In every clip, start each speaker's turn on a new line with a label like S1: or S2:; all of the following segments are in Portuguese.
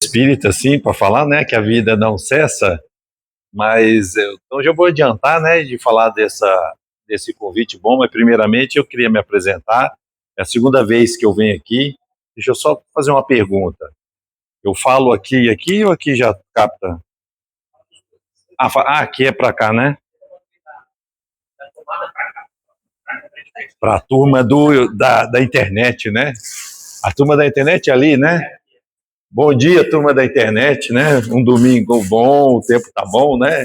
S1: Espírita, assim, para falar, né, que a vida não cessa, mas então já vou adiantar, né, de falar desse convite bom, mas primeiramente eu queria me apresentar. É a segunda vez que eu venho aqui. Deixa eu só fazer uma pergunta. Eu falo aqui ou aqui já capta? Aqui é para cá, né? Para a turma da internet, né? A turma da internet ali, né? Bom dia, turma da internet, né? Um domingo bom, o tempo tá bom, né?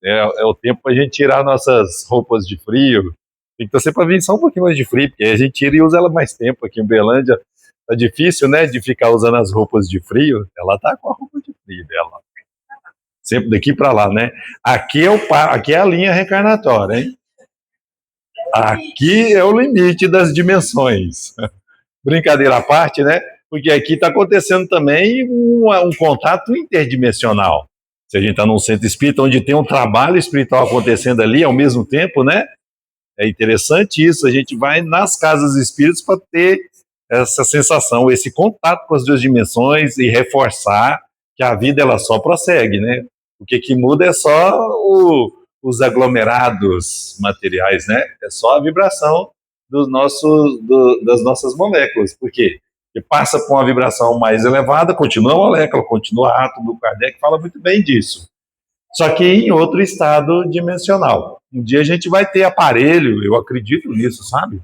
S1: É o tempo para a gente tirar nossas roupas de frio. Tem que torcer para vir só um pouquinho mais de frio, porque a gente tira e usa ela mais tempo. Aqui em Uberlândia tá difícil, né, de ficar usando as roupas de frio. Ela tá com a roupa de frio dela. Sempre daqui para lá, né? Aqui é a linha reencarnatória, hein? Aqui é o limite das dimensões. Brincadeira à parte, né? Porque aqui está acontecendo também um contato interdimensional. Se a gente está num centro espírita onde tem um trabalho espiritual acontecendo ali ao mesmo tempo, né? É interessante isso. A gente vai nas casas espíritas para ter essa sensação, esse contato com as duas dimensões e reforçar que a vida ela só prossegue, né? O que muda é só os aglomerados materiais, né? É só a vibração das nossas moléculas. Por quê? Porque passa por uma vibração mais elevada, continua a molécula, continua átomo. O Kardec fala muito bem disso. Só que em outro estado dimensional. Um dia a gente vai ter aparelho, eu acredito nisso, sabe?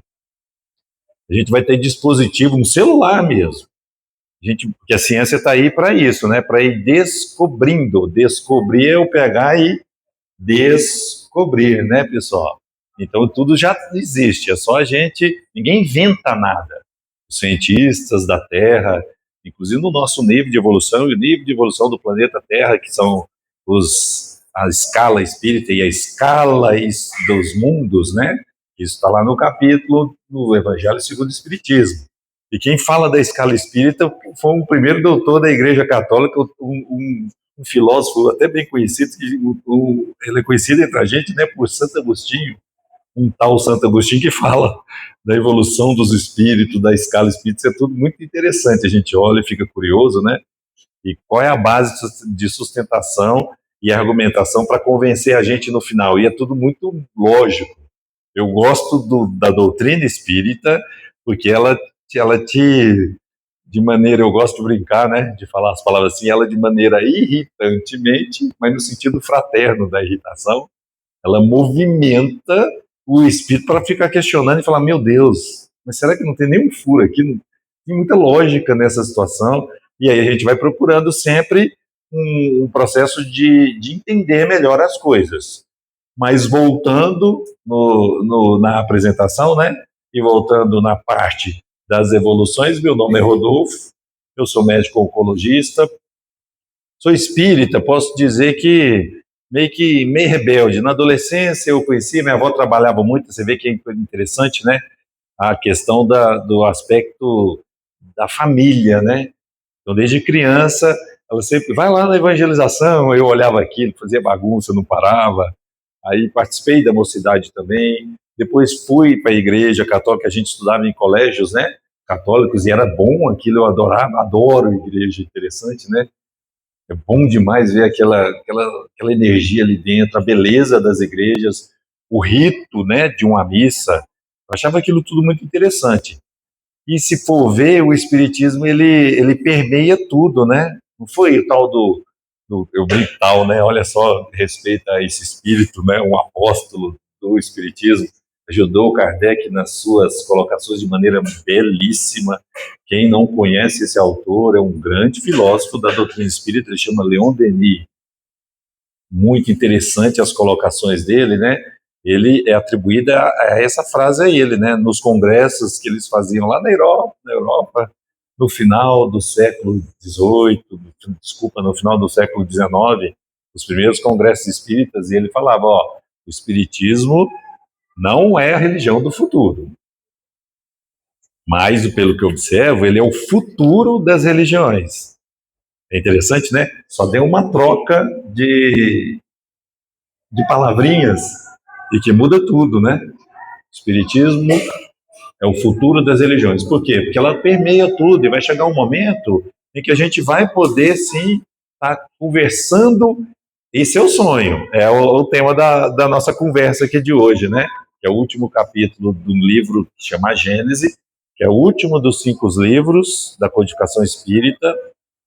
S1: A gente vai ter dispositivo, um celular mesmo. Porque a ciência está aí para isso, né? Para ir descobrindo. Descobrir é eu pegar e descobrir, né, pessoal? Então tudo já existe, é só a gente. Ninguém inventa nada. Os cientistas da Terra, inclusive no nosso nível de evolução e o nível de evolução do planeta Terra, que são a escala espírita e a escala dos mundos, né? Isso está lá no capítulo do Evangelho segundo o Espiritismo. E quem fala da escala espírita foi o primeiro doutor da Igreja Católica, um filósofo até bem conhecido, ele é conhecido entre a gente, né, por Santo Agostinho, um tal Santo Agostinho que fala da evolução dos espíritos, da escala espírita. Isso é tudo muito interessante, a gente olha e fica curioso, né? E qual é a base de sustentação e argumentação para convencer a gente no final? E é tudo muito lógico. Eu gosto da doutrina espírita porque ela te, de maneira, eu gosto de brincar, né, de falar as palavras assim, ela de maneira irritantemente, mas no sentido fraterno da irritação, ela movimenta o espírito para ficar questionando e falar, meu Deus, mas será que não tem nenhum furo aqui? Não tem muita lógica nessa situação. E aí a gente vai procurando sempre um processo de entender melhor as coisas. Mas voltando na apresentação, né? E voltando na parte das evoluções, meu nome é Rodolfo, eu sou médico oncologista, sou espírita, posso dizer que meio rebelde. Na adolescência eu conheci, minha avó trabalhava muito, você vê que é interessante, né? A questão do aspecto da família, né? Então, desde criança, ela sempre vai lá na evangelização, eu olhava aquilo, fazia bagunça, não parava. Aí participei da mocidade também. Depois fui para a igreja católica, a gente estudava em colégios, né? Católicos, e era bom aquilo, eu adorava, adoro igreja, interessante, né? É bom demais ver aquela energia ali dentro, a beleza das igrejas, o rito, né, de uma missa. Eu achava aquilo tudo muito interessante. E se for ver, o espiritismo ele permeia tudo, né? Não foi o tal eu brinco tal, né? Olha só, respeita a esse espírito, né? Um apóstolo do espiritismo, ajudou Kardec nas suas colocações de maneira belíssima. Quem não conhece esse autor é um grande filósofo da doutrina espírita, ele chama Leon Denis. Muito interessante as colocações dele, né? Ele é atribuída a essa frase a ele, né? Nos congressos que eles faziam lá na Europa, no final do século XVIII, desculpa, no final do século XIX, os primeiros congressos espíritas, e ele falava, ó, o espiritismo não é a religião do futuro, mas, pelo que eu observo, ele é o futuro das religiões. É interessante, né? Só deu uma troca de palavrinhas e que muda tudo, né? O espiritismo é o futuro das religiões. Por quê? Porque ela permeia tudo e vai chegar um momento em que a gente vai poder, sim, estar conversando. Esse é o sonho, é o tema da nossa conversa aqui de hoje, né? Que é o último capítulo do livro que chama Gênese, que é o último dos 5 livros da codificação espírita,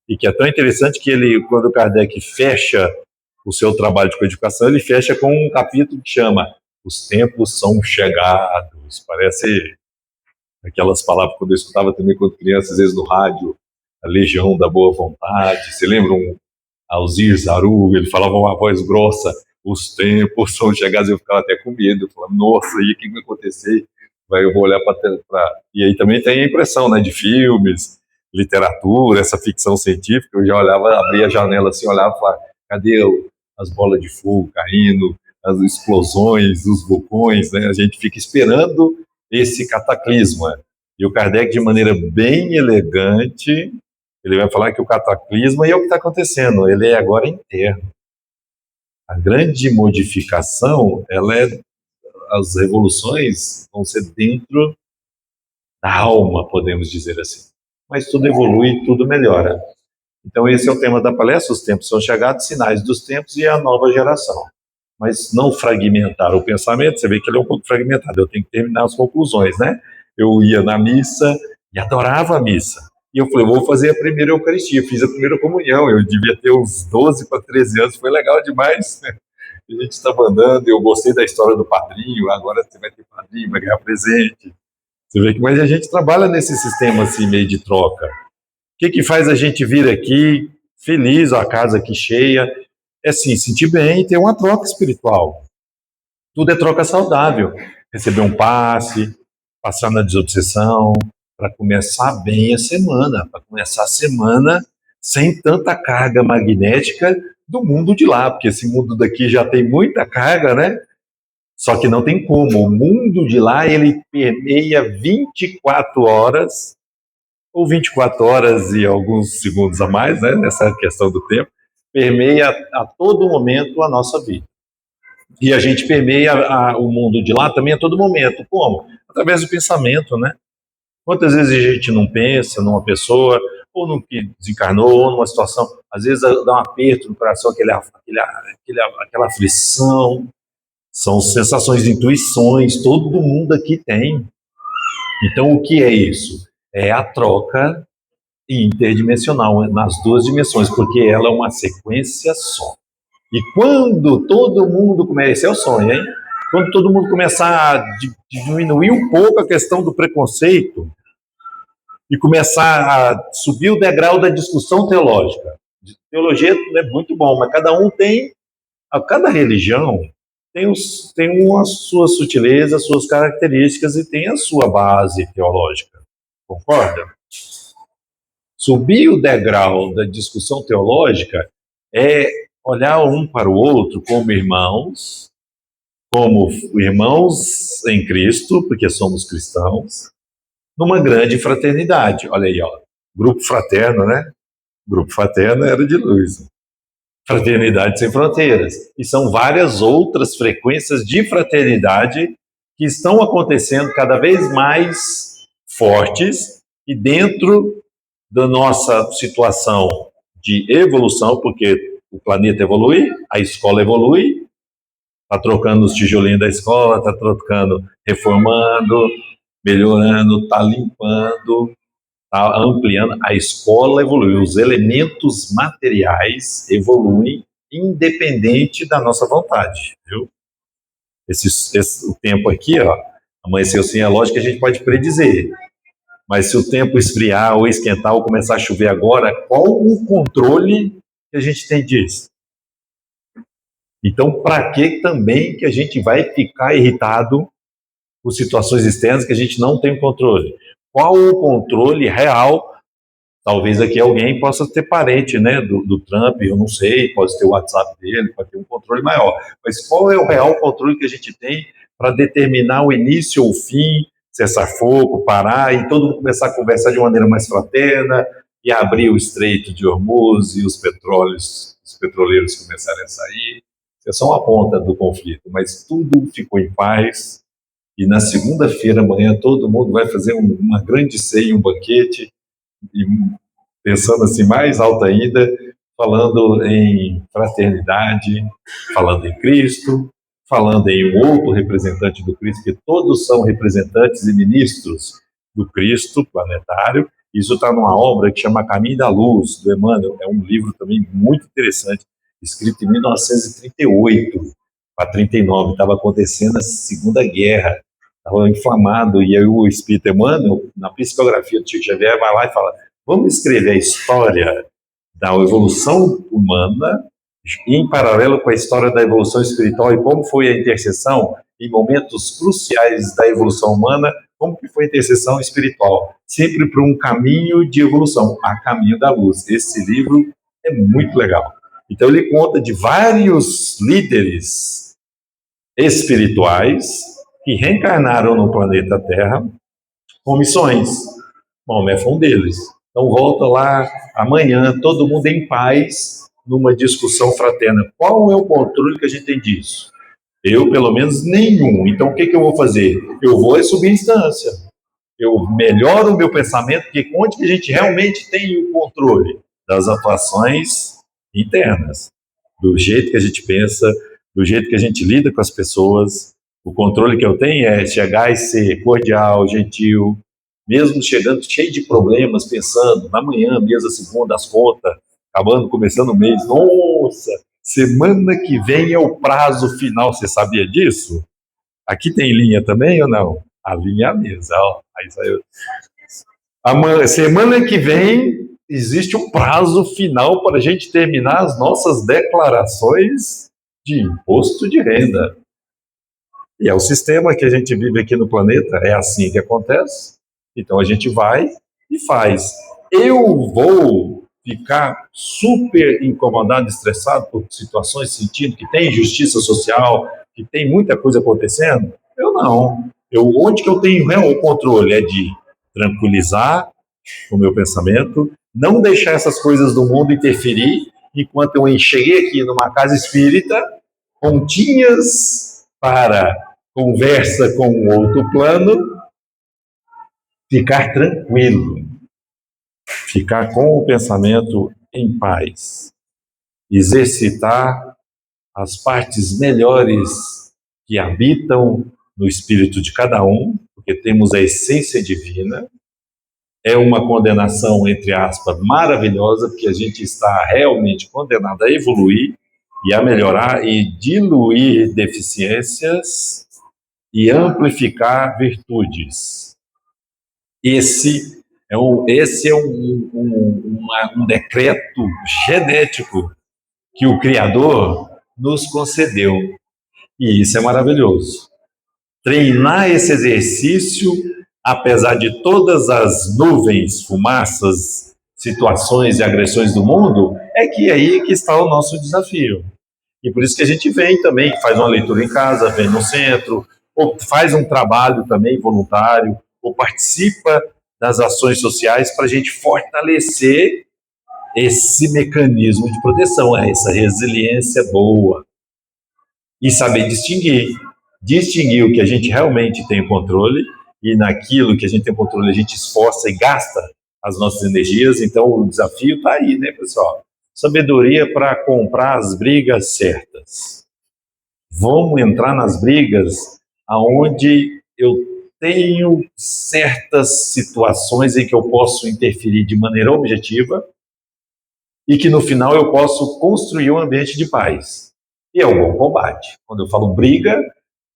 S1: e que é tão interessante que ele, quando Kardec fecha o seu trabalho de codificação, ele fecha com um capítulo que chama Os Tempos São Chegados. Parece aquelas palavras quando eu escutava também quando criança, às vezes no rádio, a Legião da Boa Vontade. Você lembra Alzir Zaru, ele falava uma voz grossa, os tempos são chegados, eu ficava até com medo, eu falava, nossa, e o que vai acontecer? Eu vou olhar para... E aí também tem a impressão, né, de filmes, literatura, essa ficção científica, eu já olhava, abria a janela assim, olhava e falava, cadê as bolas de fogo caindo, as explosões, os vulcões, né? A gente fica esperando esse cataclisma. E o Kardec, de maneira bem elegante, ele vai falar que o cataclisma é o que está acontecendo, ele é agora interno. A grande modificação, as revoluções vão ser dentro da alma, podemos dizer assim. Mas tudo evolui, tudo melhora. Então esse é o tema da palestra, os tempos são chegados, sinais dos tempos e a nova geração. Mas não fragmentar o pensamento, você vê que ele é um pouco fragmentado, eu tenho que terminar as conclusões, né? Eu ia na missa e adorava a missa. E eu falei, vou fazer a primeira Eucaristia, fiz a primeira comunhão, eu devia ter uns 12 para 13 anos, foi legal demais, né? A gente estava andando, eu gostei da história do padrinho, agora você vai ter padrinho, vai ganhar presente. Você vê que, mas a gente trabalha nesse sistema assim, meio de troca. O que faz a gente vir aqui feliz, a casa aqui cheia? É assim, sentir bem e ter uma troca espiritual. Tudo é troca saudável. Receber um passe, passar na desobsessão, para começar bem a semana, para começar a semana sem tanta carga magnética do mundo de lá, porque esse mundo daqui já tem muita carga, né? Só que não tem como. O mundo de lá, ele permeia 24 horas, ou 24 horas e alguns segundos a mais, né? Nessa questão do tempo, permeia a todo momento a nossa vida. E a gente permeia o mundo de lá também a todo momento. Como? Através do pensamento, né? Quantas vezes a gente não pensa numa pessoa, ou no que desencarnou, ou numa situação, às vezes dá um aperto no coração, aquela aflição, são sensações, intuições, todo mundo aqui tem. Então, o que é isso? É a troca interdimensional nas 2 dimensões, porque ela é uma sequência só. E quando todo mundo começar, esse é o sonho, hein? Quando todo mundo começar a diminuir um pouco a questão do preconceito e começar a subir o degrau da discussão teológica. Teologia é muito bom, mas cada religião tem as suas sutilezas, as suas características e tem a sua base teológica. Concorda? Subir o degrau da discussão teológica é olhar um para o outro como irmãos em Cristo, porque somos cristãos, numa grande fraternidade. Olha aí, ó, grupo fraterno, né? Grupo fraterno era de luz. Fraternidade sem fronteiras. E são várias outras frequências de fraternidade que estão acontecendo cada vez mais fortes e dentro da nossa situação de evolução, porque o planeta evolui, a escola evolui, está trocando os tijolinhos da escola, está trocando, reformando, melhorando, está limpando, está ampliando. A escola evolui, os elementos materiais evoluem independente da nossa vontade, viu? O tempo aqui, ó, amanheceu sem a lógica, a gente pode predizer. Mas se o tempo esfriar ou esquentar ou começar a chover agora, qual o controle que a gente tem disso? Então, para que também que a gente vai ficar irritado por situações externas que a gente não tem controle? Qual o controle real? Talvez aqui alguém possa ter parente, né, do Trump, eu não sei, pode ter o WhatsApp dele, pode ter um controle maior. Mas qual é o real controle que a gente tem para determinar o início ou o fim, cessar fogo, parar e todo mundo começar a conversar de maneira mais fraterna e abrir o Estreito de Hormuz e os petroleiros começarem a sair? É só uma ponta do conflito, mas tudo ficou em paz. E na segunda-feira, amanhã, todo mundo vai fazer uma grande ceia, um banquete, e pensando assim mais alto ainda, falando em fraternidade, falando em Cristo, falando em um outro representante do Cristo, que todos são representantes e ministros do Cristo planetário. Isso está numa obra que chama Caminho da Luz, do Emmanuel. É um livro também muito interessante, escrito em 1938 para 39. Estava acontecendo a Segunda Guerra, estava inflamado, e aí o Espírito Emmanuel, na psicografia do Chico Xavier, vai lá e fala: vamos escrever a história da evolução humana em paralelo com a história da evolução espiritual e como foi a intercessão em momentos cruciais da evolução humana, como que foi a intercessão espiritual, sempre para um caminho de evolução, a caminho da luz. Esse livro é muito legal. Então ele conta de vários líderes espirituais que reencarnaram no planeta Terra com missões. Maomé foi um deles. Então volta lá amanhã, todo mundo em paz, numa discussão fraterna. Qual é o controle que a gente tem disso? Eu, pelo menos, nenhum. Então, o que eu vou fazer? Eu vou subir instância. Eu melhoro o meu pensamento, porque onde que a gente realmente tem o controle? Das atuações internas. Do jeito que a gente pensa, do jeito que a gente lida com as pessoas. O controle que eu tenho é chegar e ser cordial, gentil, mesmo chegando cheio de problemas, pensando, na manhã, mesa segunda, as contas, acabando, começando o mês, nossa, semana que vem é o prazo final, você sabia disso? Aqui tem linha também ou não? A linha é a mesa, ó. Aí saiu. Semana que vem existe um prazo final para a gente terminar as nossas declarações de imposto de renda. E é o sistema que a gente vive aqui no planeta, é assim que acontece. Então a gente vai e faz. Eu vou ficar super incomodado, estressado por situações, sentindo que tem injustiça social, que tem muita coisa acontecendo? Eu não. Onde que eu tenho o controle é de tranquilizar o meu pensamento, não deixar essas coisas do mundo interferir, enquanto eu cheguei aqui numa casa espírita, pontinhas para conversa com o outro plano, ficar tranquilo, ficar com o pensamento em paz, exercitar as partes melhores que habitam no espírito de cada um, porque temos a essência divina. É uma condenação, entre aspas, maravilhosa, porque a gente está realmente condenado a evoluir e a melhorar e diluir deficiências e amplificar virtudes. Esse é um decreto genético que o Criador nos concedeu. E isso é maravilhoso. Treinar esse exercício, apesar de todas as nuvens, fumaças, situações e agressões do mundo, é que aí que está o nosso desafio. E por isso que a gente vem também, faz uma leitura em casa, vem no centro, ou faz um trabalho também voluntário, ou participa das ações sociais para a gente fortalecer esse mecanismo de proteção, essa resiliência boa. E saber distinguir o que a gente realmente tem controle, e naquilo que a gente tem controle a gente esforça e gasta as nossas energias. Então o desafio está aí, né, pessoal? Sabedoria para comprar as brigas certas. Vamos entrar nas brigas aonde eu tenho certas situações em que eu posso interferir de maneira objetiva e que no final eu posso construir um ambiente de paz. E é o bom combate. Quando eu falo briga,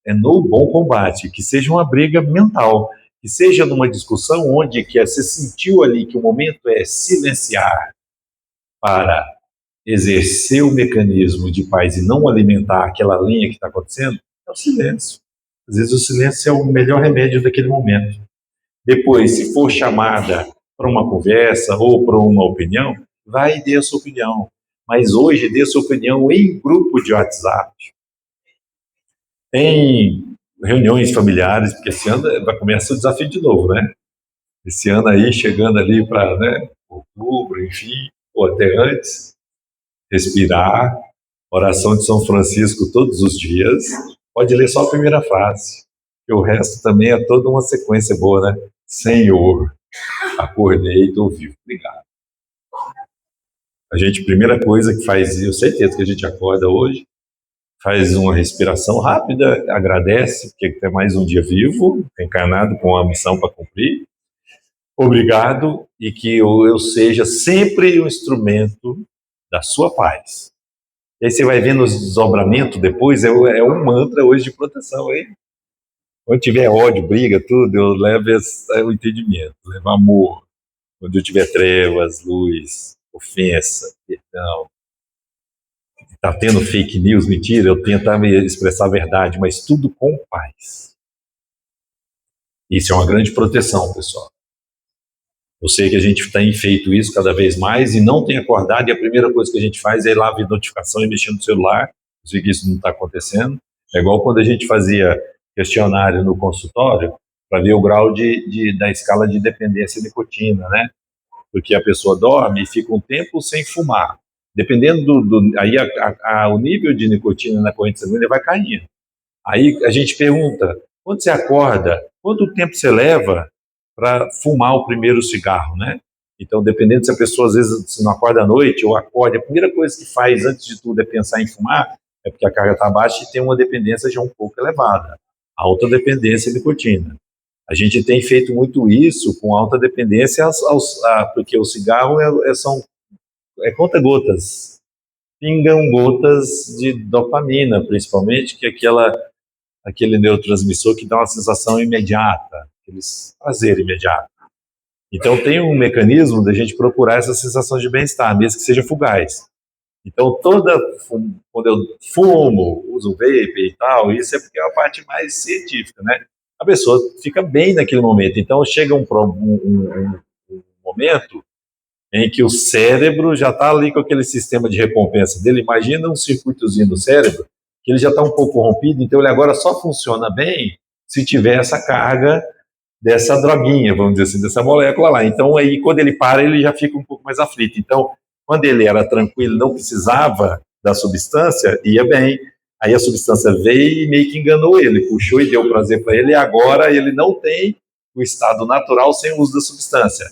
S1: é no bom combate, que seja uma briga mental, que seja numa discussão onde que você sentiu ali que o momento é silenciar para exercer o mecanismo de paz e não alimentar aquela linha que está acontecendo, é o silêncio. Às vezes o silêncio é o melhor remédio daquele momento. Depois, se for chamada para uma conversa ou para uma opinião, vai e dê a sua opinião. Mas hoje, dê a sua opinião em grupo de WhatsApp. Tem reuniões familiares, porque esse ano vai começar o desafio de novo, né? Esse ano aí, chegando ali para, né, outubro, enfim, ou até antes, respirar, oração de São Francisco todos os dias. Pode ler só a primeira frase, que o resto também é toda uma sequência boa, né? Senhor, acordei e estou vivo. Obrigado. A gente, primeira coisa que faz, eu certeza que a gente acorda hoje, faz uma respiração rápida, agradece, porque tem mais um dia vivo, encarnado com uma missão para cumprir. Obrigado, e que eu seja sempre um instrumento da sua paz. E aí você vai vendo os desdobramentos depois, é um mantra hoje de proteção, hein? Quando tiver ódio, briga, tudo, eu levo o entendimento, levo amor. Quando eu tiver trevas, luz, ofensa, perdão, tá tendo fake news, mentira, eu tentar me expressar a verdade, mas tudo com paz. Isso é uma grande proteção, pessoal. Eu sei que a gente tem feito isso cada vez mais e não tem acordado, e a primeira coisa que a gente faz é ir lá ver notificação e mexer no celular. Eu sei que isso não está acontecendo. É igual quando a gente fazia questionário no consultório para ver o grau da escala de dependência de nicotina, né? Porque a pessoa dorme e fica um tempo sem fumar. Dependendo aí o nível de nicotina na corrente sanguínea vai caindo. Aí a gente pergunta, quando você acorda, quanto tempo você leva para fumar o primeiro cigarro, né? Então, dependendo se a pessoa às vezes se não acorda à noite ou acorda, a primeira coisa que faz antes de tudo é pensar em fumar, é porque a carga está baixa e tem uma dependência já um pouco elevada, alta dependência de nicotina. A gente tem feito muito isso com alta dependência, porque o cigarro é conta-gotas, pingam gotas de dopamina, principalmente, que é aquele neurotransmissor que dá uma sensação imediata, aquele prazer imediato. Então tem um mecanismo da gente procurar essa sensação de bem-estar, mesmo que seja fugaz. Então quando eu fumo, uso vape e tal, isso é porque é a parte mais científica, né? A pessoa fica bem naquele momento. Então chega um momento em que o cérebro já está ali com aquele sistema de recompensa dele. Imagina um circuitozinho do cérebro que ele já está um pouco corrompido, então ele agora só funciona bem se tiver essa carga dessa droguinha, vamos dizer assim, dessa molécula lá. Então aí quando ele para, ele já fica um pouco mais aflito. Então, quando ele era tranquilo, não precisava da substância, ia bem. Aí a substância veio e meio que enganou ele, puxou e deu prazer para ele, e agora ele não tem o estado natural sem o uso da substância.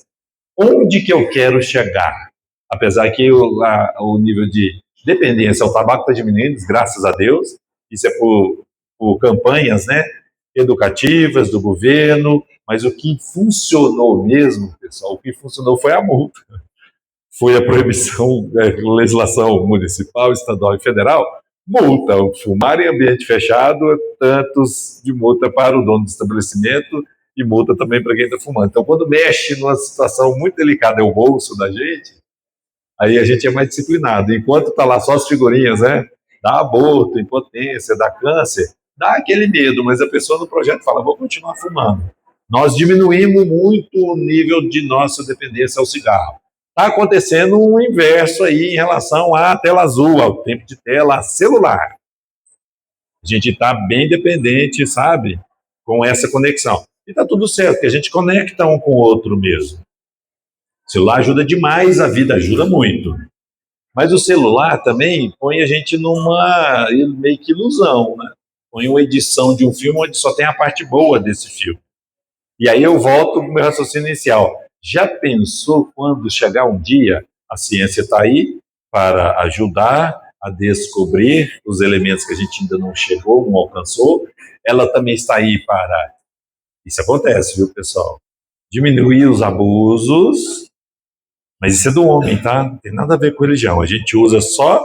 S1: Onde que eu quero chegar? Apesar que o nível de dependência ao tabaco está diminuindo, graças a Deus, isso é por campanhas, né, educativas do governo, mas o que funcionou mesmo, pessoal, o que funcionou foi a multa. Foi a proibição, legislação municipal, estadual e federal, multa. Fumar em ambiente fechado, tantos de multa para o dono do estabelecimento e multa também para quem está fumando. Então, quando mexe numa situação muito delicada, é o bolso da gente, aí a gente é mais disciplinado. Enquanto está lá só as figurinhas, né? Dá aborto, impotência, dá câncer, dá aquele medo, mas a pessoa no projeto fala, vou continuar fumando. Nós diminuímos muito o nível de nossa dependência ao cigarro. Está acontecendo um inverso aí em relação à tela azul, ao tempo de tela celular. A gente está bem dependente, sabe, com essa conexão. E está tudo certo, porque a gente conecta um com o outro mesmo. O celular ajuda demais, a vida ajuda muito. Mas o celular também põe a gente numa meio que ilusão, né? Põe uma edição de um filme onde só tem a parte boa desse filme. E aí eu volto para o meu raciocínio inicial. Já pensou quando chegar um dia, a ciência está aí para ajudar a descobrir os elementos que a gente ainda não chegou, não alcançou. Ela também está aí para... Isso acontece, viu, pessoal? Diminuir os abusos, mas isso é do homem, tá? Não tem nada a ver com religião. A gente usa só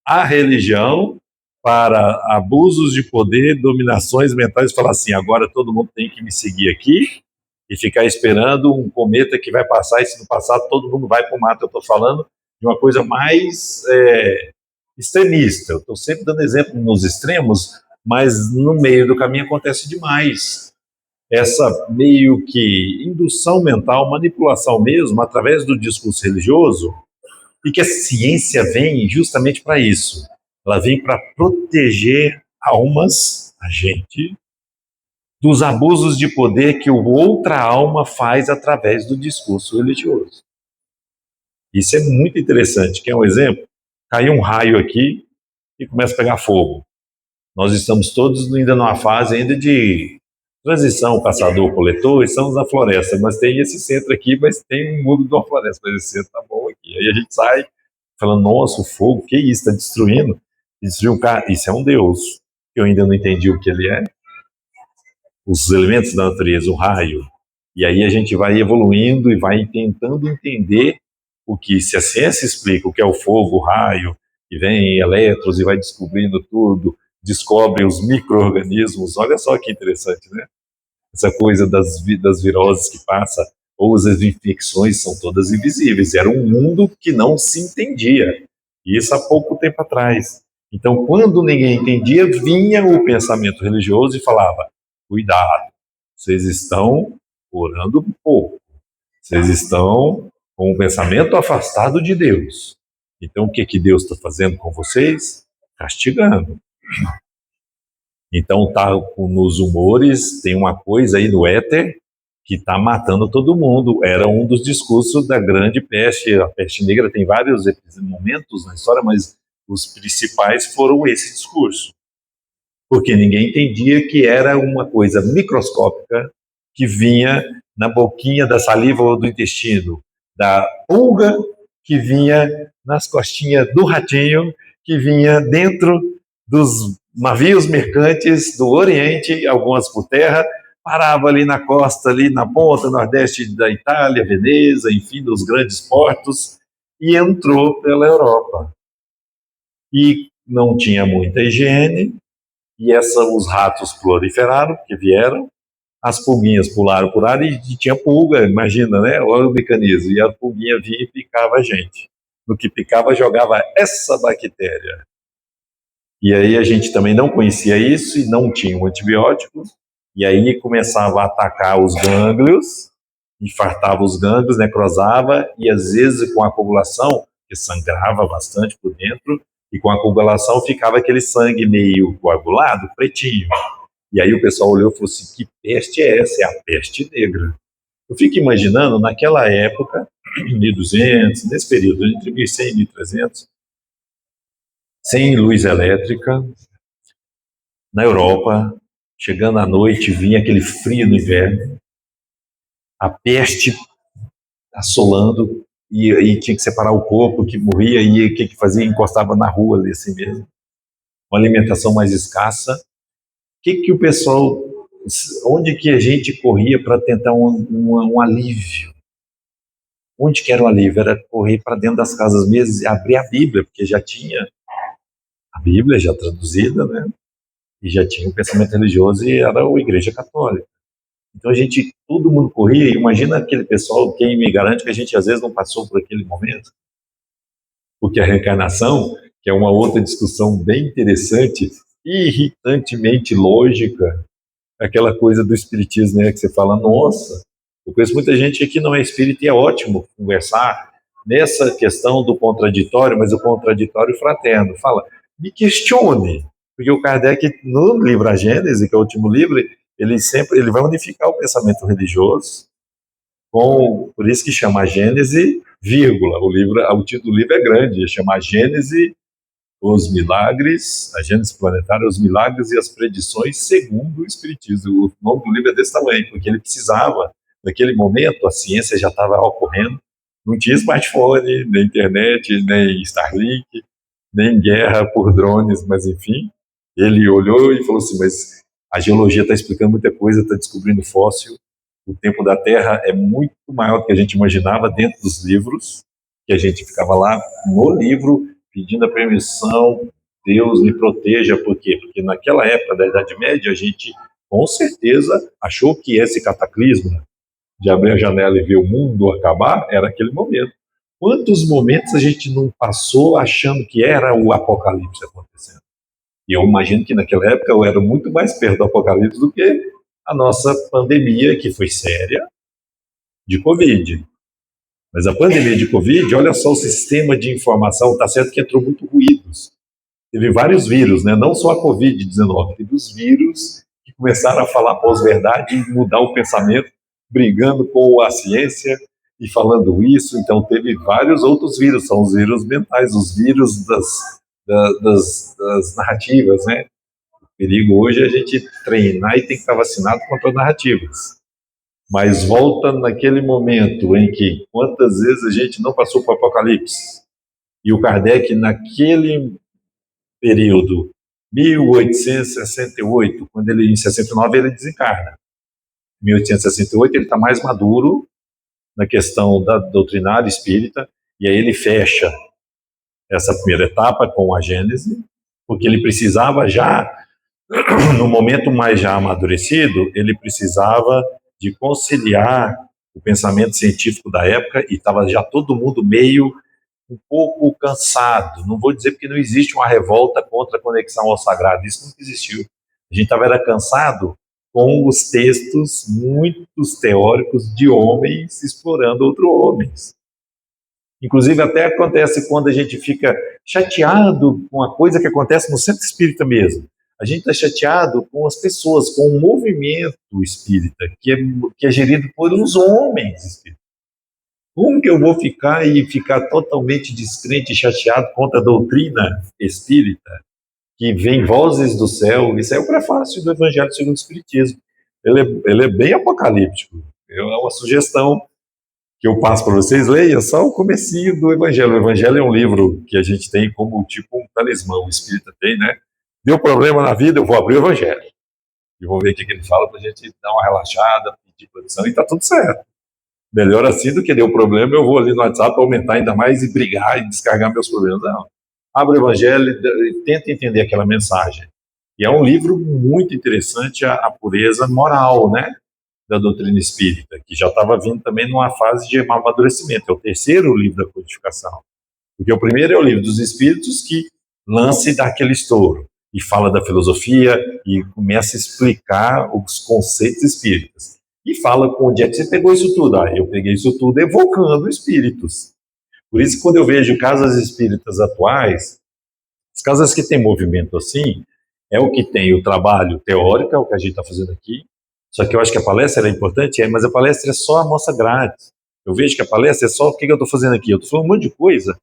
S1: a religião para abusos de poder, dominações mentais, falar assim, agora todo mundo tem que me seguir aqui e ficar esperando um cometa que vai passar, e se não passar, todo mundo vai para o mato. Eu estou falando de uma coisa mais extremista. Eu estou sempre dando exemplo nos extremos, mas no meio do caminho acontece demais. Essa meio que indução mental, manipulação mesmo, através do discurso religioso, e que a ciência vem justamente para isso. Ela vem para proteger almas, a gente, dos abusos de poder que outra alma faz através do discurso religioso. Isso é muito interessante. Quer um exemplo? Caiu um raio aqui e começa a pegar fogo. Nós estamos todos ainda numa fase ainda de transição caçador-coletor, estamos na floresta, mas tem esse centro aqui, mas tem um mundo de uma floresta, mas esse centro tá bom aqui. Aí a gente sai falando, nossa, o fogo, que isso, está destruindo? Destruiu um carro, isso é um Deus. Eu ainda não entendi o que ele é. Os elementos da natureza, o raio. E aí a gente vai evoluindo e vai tentando entender o que, se a ciência explica o que é o fogo, o raio, e vem elétrons e vai descobrindo tudo, descobre os micro-organismos, olha só que interessante, né? Essa coisa das viroses que passa, ou as infecções são todas invisíveis. Era um mundo que não se entendia. E isso há pouco tempo atrás. Então, quando ninguém entendia, vinha o pensamento religioso e falava, cuidado, vocês estão orando pouco. Vocês estão com um pensamento afastado de Deus. Então, o que, que Deus está fazendo com vocês? Castigando. Então, tá nos humores, tem uma coisa aí no éter que está matando todo mundo. Era um dos discursos da grande peste. A peste negra tem vários momentos na história, mas os principais foram esse discurso. Porque ninguém entendia que era uma coisa microscópica que vinha na boquinha da saliva ou do intestino, da pulga que vinha nas costinhas do ratinho, que vinha dentro dos navios mercantes do Oriente, algumas por terra, parava ali na costa, ali na ponta nordeste da Itália, Veneza, enfim, dos grandes portos, e entrou pela Europa. E não tinha muita higiene, e os ratos proliferaram, que vieram, as pulguinhas pularam por ar e tinha pulga, imagina, né? Olha o mecanismo. E a pulguinha vinha e picava a gente. No que picava, jogava essa bactéria. E aí a gente também não conhecia isso e não tinha um antibiótico. E aí começava a atacar os gânglios, infartava os gânglios, necrosava, e às vezes com a coagulação, que sangrava bastante por dentro, e com a coagulação ficava aquele sangue meio coagulado, pretinho. E aí o pessoal olhou e falou assim, que peste é essa? É a peste negra. Eu fico imaginando, naquela época, 1200, nesse período, entre 1100 e 1300, sem luz elétrica, na Europa, chegando à noite, vinha aquele frio do inverno, a peste assolando, e aí tinha que separar o corpo, que morria, e o que fazia? Encostava na rua ali assim mesmo. Uma alimentação mais escassa. O que o pessoal, onde que a gente corria para tentar um alívio? Onde que era o alívio? Era correr para dentro das casas mesmo e abrir a Bíblia, porque já tinha a Bíblia já traduzida, né? E já tinha o pensamento religioso e era a Igreja Católica. Então todo mundo corria, e imagina aquele pessoal, quem me garante que a gente às vezes não passou por aquele momento? Porque a reencarnação, que é uma outra discussão bem interessante, irritantemente lógica, aquela coisa do espiritismo, né, que você fala, nossa, eu conheço muita gente que não é espírita e é ótimo conversar nessa questão do contraditório, mas o contraditório fraterno. Fala, me questione, porque o Kardec, no livro A Gênese, que é o último livro, ele vai unificar o pensamento religioso, por isso que chama A Gênese, vírgula, o título do livro é grande, chama A Gênese, os milagres, a Gênese planetária, os milagres e as predições segundo o Espiritismo. O nome do livro é desse tamanho, porque ele precisava, naquele momento, a ciência já estava ocorrendo, não tinha smartphone, nem internet, nem Starlink, nem guerra por drones, mas enfim, ele olhou e falou assim, mas a geologia está explicando muita coisa, está descobrindo fóssil, o tempo da Terra é muito maior do que a gente imaginava dentro dos livros, que a gente ficava lá no livro, pedindo a permissão, Deus me proteja, por quê? Porque naquela época da Idade Média, a gente com certeza achou que esse cataclismo de abrir a janela e ver o mundo acabar era aquele momento. Quantos momentos a gente não passou achando que era o apocalipse acontecendo? E eu imagino que naquela época eu era muito mais perto do apocalipse do que a nossa pandemia, que foi séria, de Covid. Mas a pandemia de Covid, olha só o sistema de informação, está certo que entrou muito ruídos. Teve vários vírus, né? Não só a Covid-19, teve os vírus que começaram a falar pós-verdade e mudar o pensamento, brigando com a ciência e falando isso. Então teve vários outros vírus, são os vírus mentais, os vírus das narrativas, né? O perigo hoje é a gente treinar e tem que estar vacinado contra narrativas. Mas volta naquele momento em que, quantas vezes a gente não passou por apocalipse? E o Kardec, naquele período, 1868, quando ele, em 69, ele desencarna. Em 1868, ele está mais maduro na questão da doutrinária espírita, e aí ele fecha essa primeira etapa com a Gênese, porque ele precisava já, no momento mais já amadurecido, ele precisava de conciliar o pensamento científico da época, e estava já todo mundo meio um pouco cansado. Não vou dizer porque não existe uma revolta contra a conexão ao sagrado, isso nunca existiu. A gente estava cansado com os textos, muitos teóricos de homens explorando outros homens. Inclusive, até acontece quando a gente fica chateado com a coisa que acontece no centro espírita mesmo. A gente está chateado com as pessoas, com o movimento espírita, que é gerido por uns homens espíritas. Como que eu vou ficar totalmente descrente e chateado contra a doutrina espírita, que vem vozes do céu? Isso é o prefácio do Evangelho segundo o Espiritismo. Ele é bem apocalíptico. É uma sugestão que eu passo para vocês. Leia só o comecinho do Evangelho. O Evangelho é um livro que a gente tem como tipo um talismã. O espírita tem, né? Deu problema na vida, eu vou abrir o Evangelho. E vou ver o que ele fala para a gente dar uma relaxada, pedir produção, e está tudo certo. Melhor assim do que deu problema, eu vou ali no WhatsApp aumentar ainda mais e brigar e descarregar meus problemas. Não. Abre o Evangelho e tenta entender aquela mensagem. E é um livro muito interessante, a pureza moral, né, da doutrina espírita, que já estava vindo também numa fase de amadurecimento. É o terceiro livro da codificação. Porque o primeiro é o livro dos Espíritos, que lança e dá aquele estouro, e fala da filosofia, e começa a explicar os conceitos espíritas. E fala com onde é que você pegou isso tudo. Eu peguei isso tudo evocando espíritos. Por isso que quando eu vejo casas espíritas atuais, as casas que têm movimento assim, é o que tem o trabalho teórico, é o que a gente está fazendo aqui. Só que eu acho que a palestra é importante, mas a palestra é só a amostra grátis. Eu vejo que a palestra é só o que eu estou fazendo aqui. Eu estou falando um monte de coisa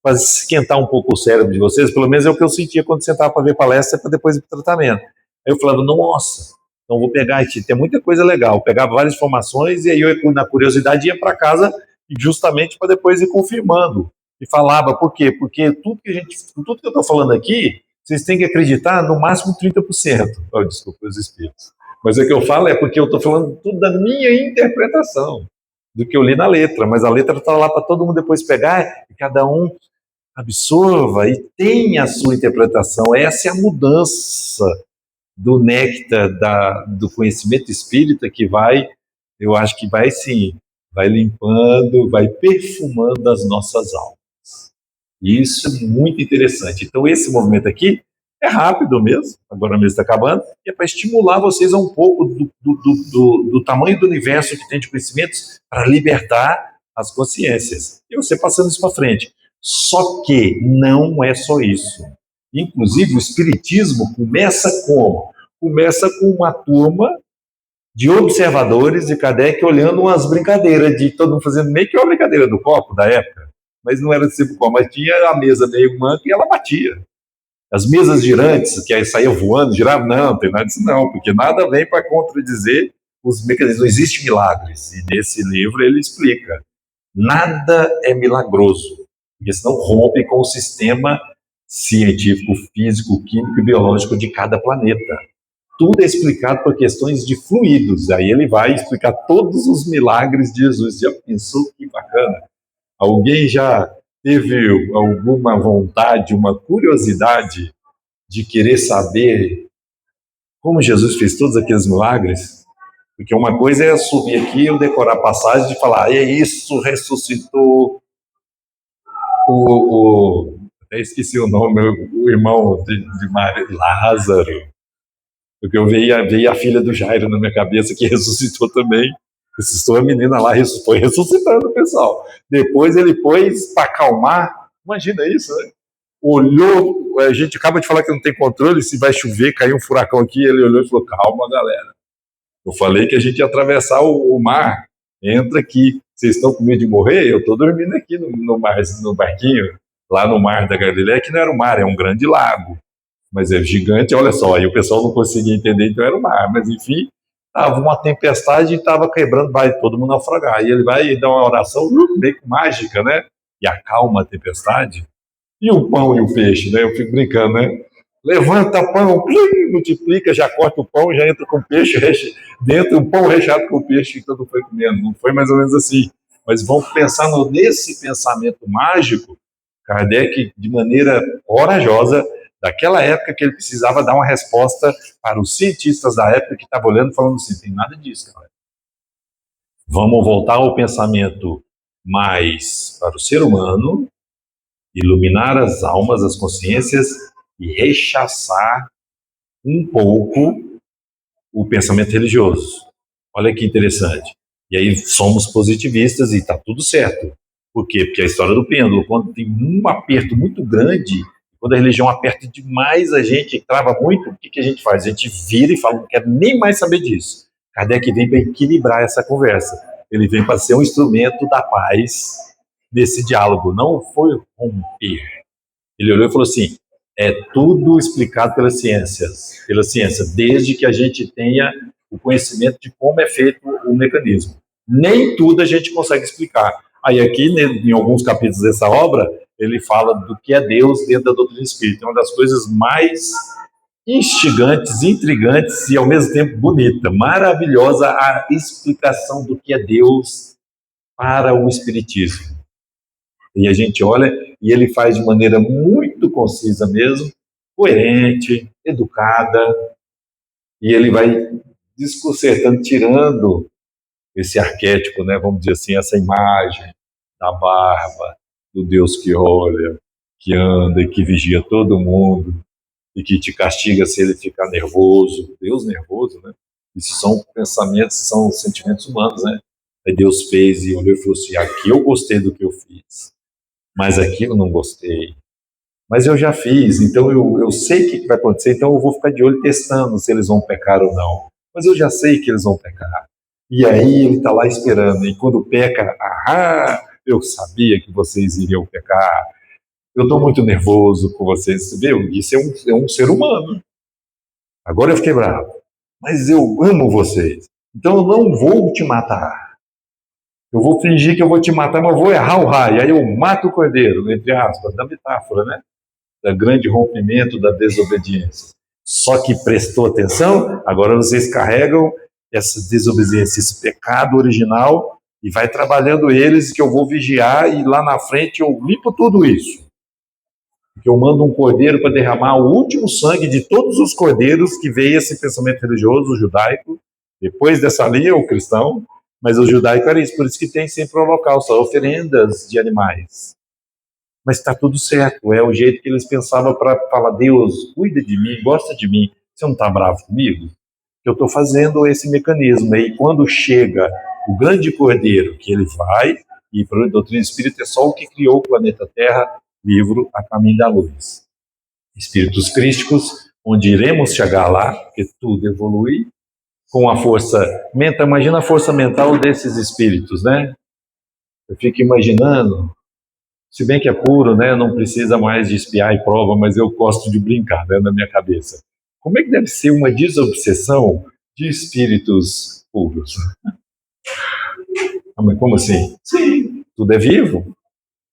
S1: para esquentar um pouco o cérebro de vocês, pelo menos é o que eu sentia quando sentava para ver palestra, para depois ir para o tratamento. Aí eu falava, nossa, então vou pegar aqui, tem muita coisa legal. Pegava várias informações e aí eu, na curiosidade, ia para casa justamente para depois ir confirmando. E falava, por quê? Porque tudo que eu estou falando aqui, vocês têm que acreditar no máximo 30%. Oh, desculpa os espíritos. Mas o que eu falo é porque eu estou falando tudo da minha interpretação, do que eu li na letra. Mas a letra está lá para todo mundo depois pegar e cada um absorva e tenha a sua interpretação. Essa é a mudança do néctar do conhecimento espírita que vai, eu acho que vai sim, vai limpando, vai perfumando as nossas almas. E isso é muito interessante. Então esse movimento aqui é rápido mesmo, agora mesmo está acabando, e é para estimular vocês a um pouco do tamanho do universo que tem de conhecimentos para libertar as consciências. E você passando isso para frente. Só que não é só isso. Inclusive, o Espiritismo começa como? Começa com uma turma de observadores de Kardec olhando umas brincadeiras, de todo mundo fazendo meio que uma brincadeira do copo da época. Mas não era tipo copo, mas tinha a mesa meio manca e ela batia. As mesas girantes, que aí saía voando, girava, não tem nada disso não, porque nada vem para contradizer os mecanismos, não existe milagres. E nesse livro ele explica, nada é milagroso, porque senão rompe com o sistema científico, físico, químico e biológico de cada planeta. Tudo é explicado por questões de fluidos, aí ele vai explicar todos os milagres de Jesus. Já pensou que bacana? Alguém já teve alguma vontade, uma curiosidade de querer saber como Jesus fez todos aqueles milagres? Porque uma coisa é subir aqui, eu decorar a passagem e falar, é isso, ressuscitou até esqueci o nome, o irmão de Maria, Lázaro. Porque eu veio a filha do Jairo na minha cabeça, que ressuscitou também. Ressuscitou a menina lá, foi ressuscitando o pessoal. Depois ele pôs para acalmar. Imagina isso, né? Olhou, a gente acaba de falar que não tem controle, se vai chover, cair um furacão aqui, ele olhou e falou, calma, galera. Eu falei que a gente ia atravessar o mar, entra aqui. Vocês estão com medo de morrer? Eu estou dormindo aqui no barquinho, lá no mar da Galileia, que não era o mar, é um grande lago. Mas é gigante, olha só, aí o pessoal não conseguia entender, então era o mar. Mas enfim, estava uma tempestade e estava quebrando, vai todo mundo naufragar. E ele vai dar uma oração meio que mágica, né? E acalma a tempestade. E o pão e o peixe, né? Eu fico brincando, né? Levanta pão, plim, multiplica, já corta o pão, já entra com o peixe dentro, o pão recheado com o peixe que todo foi comendo. Não foi mais ou menos assim. Mas vamos pensar nesse pensamento mágico, Kardec, de maneira corajosa, daquela época que ele precisava dar uma resposta para os cientistas da época que estavam olhando e falando assim, tem nada disso, cara. Vamos voltar ao pensamento mais para o ser humano, iluminar as almas, as consciências e rechaçar um pouco o pensamento religioso. Olha que interessante. E aí somos positivistas e está tudo certo. Por quê? Porque a história do pêndulo, quando tem um aperto muito grande, quando a religião aperta demais, a gente trava muito, o que a gente faz? A gente vira e fala, não quero nem mais saber disso. Kardec vem para equilibrar essa conversa. Ele vem para ser um instrumento da paz nesse diálogo. Não foi romper. Ele olhou e falou assim, é tudo explicado pela ciência, desde que a gente tenha o conhecimento de como é feito o mecanismo. Nem tudo a gente consegue explicar. Aí aqui, em alguns capítulos dessa obra, ele fala do que é Deus dentro da doutrina espírita. É uma das coisas mais instigantes, intrigantes e ao mesmo tempo bonita, maravilhosa a explicação do que é Deus para o espiritismo. E a gente olha e ele faz de maneira muito concisa mesmo, coerente, educada, e ele vai desconcertando, tirando esse arquétipo, né, vamos dizer assim, essa imagem da barba, do Deus que olha, que anda e que vigia todo mundo, e que te castiga se ele ficar nervoso. Deus nervoso, né? Isso são pensamentos, são sentimentos humanos, né? Aí Deus fez e olhou e falou assim, aqui eu gostei do que eu fiz, mas aqui eu não gostei. Mas eu já fiz, então eu sei o que vai acontecer, então eu vou ficar de olho testando se eles vão pecar ou não. Mas eu já sei que eles vão pecar. E aí ele está lá esperando, e quando peca, eu sabia que vocês iriam pecar. Eu estou muito nervoso com vocês. Você viu? Isso é um ser humano. Agora eu fiquei bravo. Mas eu amo vocês. Então eu não vou te matar. Eu vou fingir que eu vou te matar, mas eu vou errar o raio. Aí eu mato o cordeiro, entre aspas, da metáfora, né? Da grande rompimento da desobediência. Só que prestou atenção, agora vocês carregam essa desobediência, esse pecado original, e vai trabalhando eles, que eu vou vigiar, e lá na frente eu limpo tudo isso. Que eu mando um cordeiro para derramar o último sangue de todos os cordeiros que veio esse pensamento religioso judaico, depois dessa linha, o cristão, mas o judaico era isso, por isso que tem sempre holocausto, oferendas de animais. Mas está tudo certo, é o jeito que eles pensavam para falar, Deus, cuida de mim, gosta de mim, você não está bravo comigo? Eu estou fazendo esse mecanismo, e quando chega o grande cordeiro, que ele vai, e para a doutrina espírita é só o que criou o planeta Terra, livro A Caminho da Luz. Espíritos crísticos, onde iremos chegar lá, porque tudo evolui, com a força mental. Imagina a força mental desses espíritos, né? Eu fico imaginando, se bem que é puro, né? Não precisa mais de espiar e prova, mas eu gosto de brincar, né, na minha cabeça. Como é que deve ser uma desobsessão de espíritos puros? Ah, mas como assim? Sim, tudo é vivo.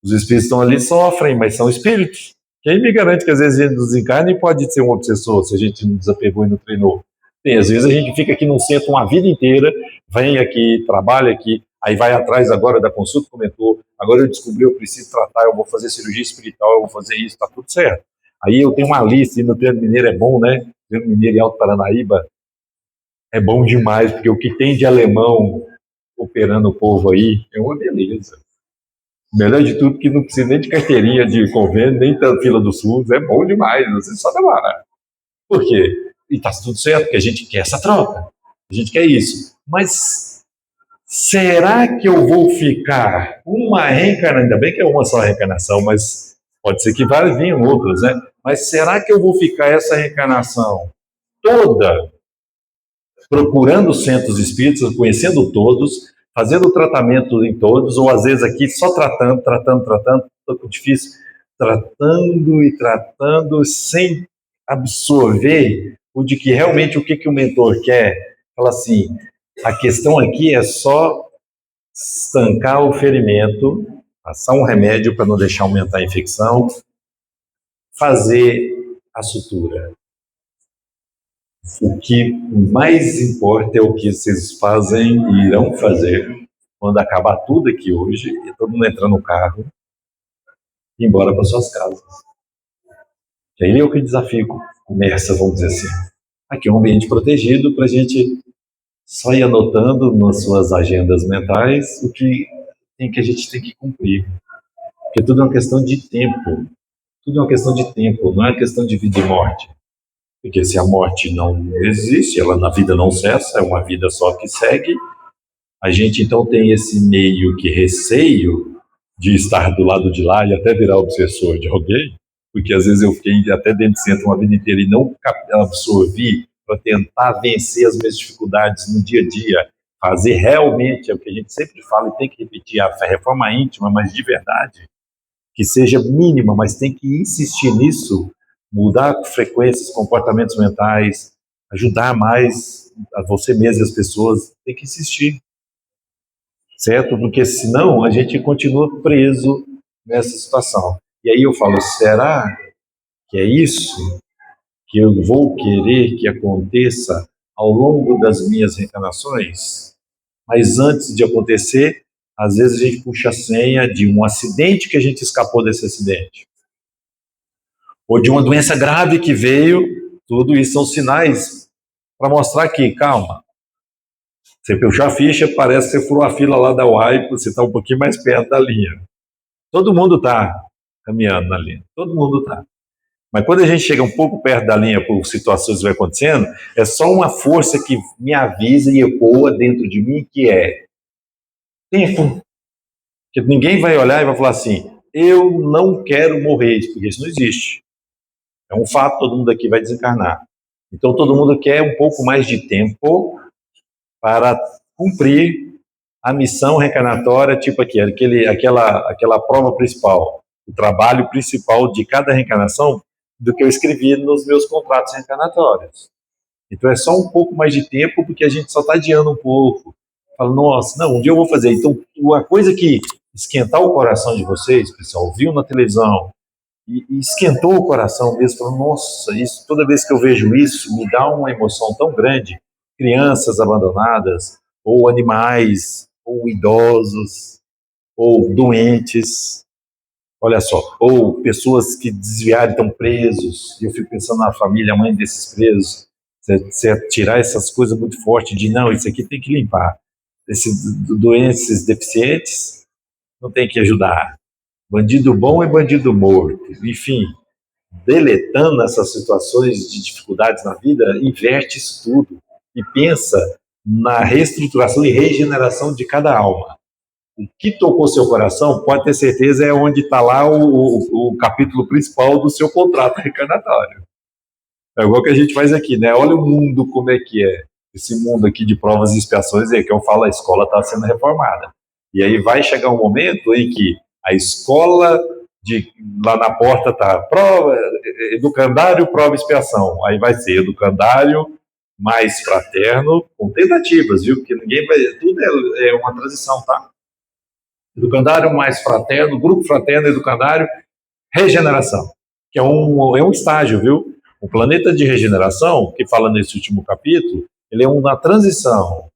S1: Os espíritos estão ali, sofrem, mas são espíritos. Quem me garante que às vezes a gente desencarna e pode ser um obsessor se a gente não desapegou e não treinou? Tem, às vezes a gente fica aqui num centro uma vida inteira, vem aqui, trabalha aqui, aí vai atrás agora da consulta, comentou, agora eu descobri, eu preciso tratar, eu vou fazer cirurgia espiritual, eu vou fazer isso, tá tudo certo. Aí eu tenho uma lista, e no Treino Mineiro é bom, né? Treino Mineiro em Alto Paranaíba é bom demais, porque o que tem de alemão operando o povo aí é uma beleza. Melhor de tudo que não precisa nem de carteirinha de convênio, nem da fila do SUS, é bom demais, você só demora. Por quê? E tá tudo certo, porque a gente quer essa troca, a gente quer isso. Mas será que eu vou ficar uma reencarnação, ainda bem que é uma só reencarnação, mas pode ser que várias venham outras, né? Mas será que eu vou ficar essa reencarnação toda procurando centros espíritas, conhecendo todos, fazendo tratamento em todos, ou às vezes aqui só tratando, tão difícil, tratando e tratando, sem absorver o de que realmente o que o mentor quer. Fala assim, a questão aqui é só estancar o ferimento, passar um remédio para não deixar aumentar a infecção, fazer a sutura. O que mais importa é o que vocês fazem e irão fazer quando acabar tudo aqui hoje, e todo mundo entrar no carro e ir embora para suas casas. E aí é o que o desafio começa, vamos dizer assim. Aqui é um ambiente protegido para a gente só ir anotando nas suas agendas mentais o que a gente tem que cumprir. Porque tudo é uma questão de tempo. Tudo é uma questão de tempo, não é uma questão de vida e morte. Porque se a morte não existe, ela na vida não cessa, é uma vida só que segue. A gente então tem esse meio que receio de estar do lado de lá e até virar obsessor de alguém, porque às vezes eu fiquei até dentro de centro uma vida inteira e não absorvi para tentar vencer as minhas dificuldades no dia a dia, fazer realmente é o que a gente sempre fala e tem que repetir, a reforma íntima, mas de verdade, que seja mínima, mas tem que insistir nisso, mudar frequências, comportamentos mentais, ajudar mais a você mesmo e as pessoas, tem que insistir, certo? Porque senão a gente continua preso nessa situação. E aí eu falo, será que é isso que eu vou querer que aconteça ao longo das minhas reencarnações? Mas antes de acontecer, às vezes a gente puxa a senha de um acidente que a gente escapou desse acidente, ou de uma doença grave que veio. Tudo isso são sinais para mostrar que, calma, você puxou a ficha, parece que você furou a fila lá da UAI, você está um pouquinho mais perto da linha. Todo mundo está caminhando na linha, todo mundo está. Mas quando a gente chega um pouco perto da linha por situações que vai acontecendo, é só uma força que me avisa e ecoa dentro de mim, que é tempo. Que ninguém vai olhar e vai falar assim, eu não quero morrer, porque isso não existe. É um fato, todo mundo aqui vai desencarnar. Então todo mundo quer um pouco mais de tempo para cumprir a missão reencarnatória, tipo aqui, aquela prova principal, o trabalho principal de cada reencarnação, do que eu escrevi nos meus contratos reencarnatórios. Então é só um pouco mais de tempo, porque a gente só está adiando um pouco. Fala, nossa, não, um dia eu vou fazer. Então, uma coisa que esquentar o coração de vocês, pessoal, viu na televisão, e esquentou o coração mesmo, falando, nossa, isso, toda vez que eu vejo isso, me dá uma emoção tão grande. Crianças abandonadas, ou animais, ou idosos, ou doentes, olha só, ou pessoas que desviaram e estão presos, e eu fico pensando na família, a mãe desses presos, você tirar essas coisas muito fortes de, não, isso aqui tem que limpar. Esses doentes deficientes, não tem que ajudar. Bandido bom é bandido morto. Enfim, deletando essas situações de dificuldades na vida, inverte isso tudo e pensa na reestruturação e regeneração de cada alma. O que tocou seu coração, pode ter certeza, é onde está lá o capítulo principal do seu contrato reencarnatório. É igual que a gente faz aqui, né? Olha o mundo como é que é. Esse mundo aqui de provas e expiações é que eu falo, a escola está sendo reformada. E aí vai chegar um momento em que a escola, lá na porta está prova, educandário, prova e expiação. Aí vai ser educandário mais fraterno, com tentativas, viu? Porque ninguém vai. Tudo é uma transição, tá? Educandário mais fraterno, grupo fraterno, educandário, regeneração, que é um estágio, viu? O planeta de regeneração, que fala nesse último capítulo, ele é uma transição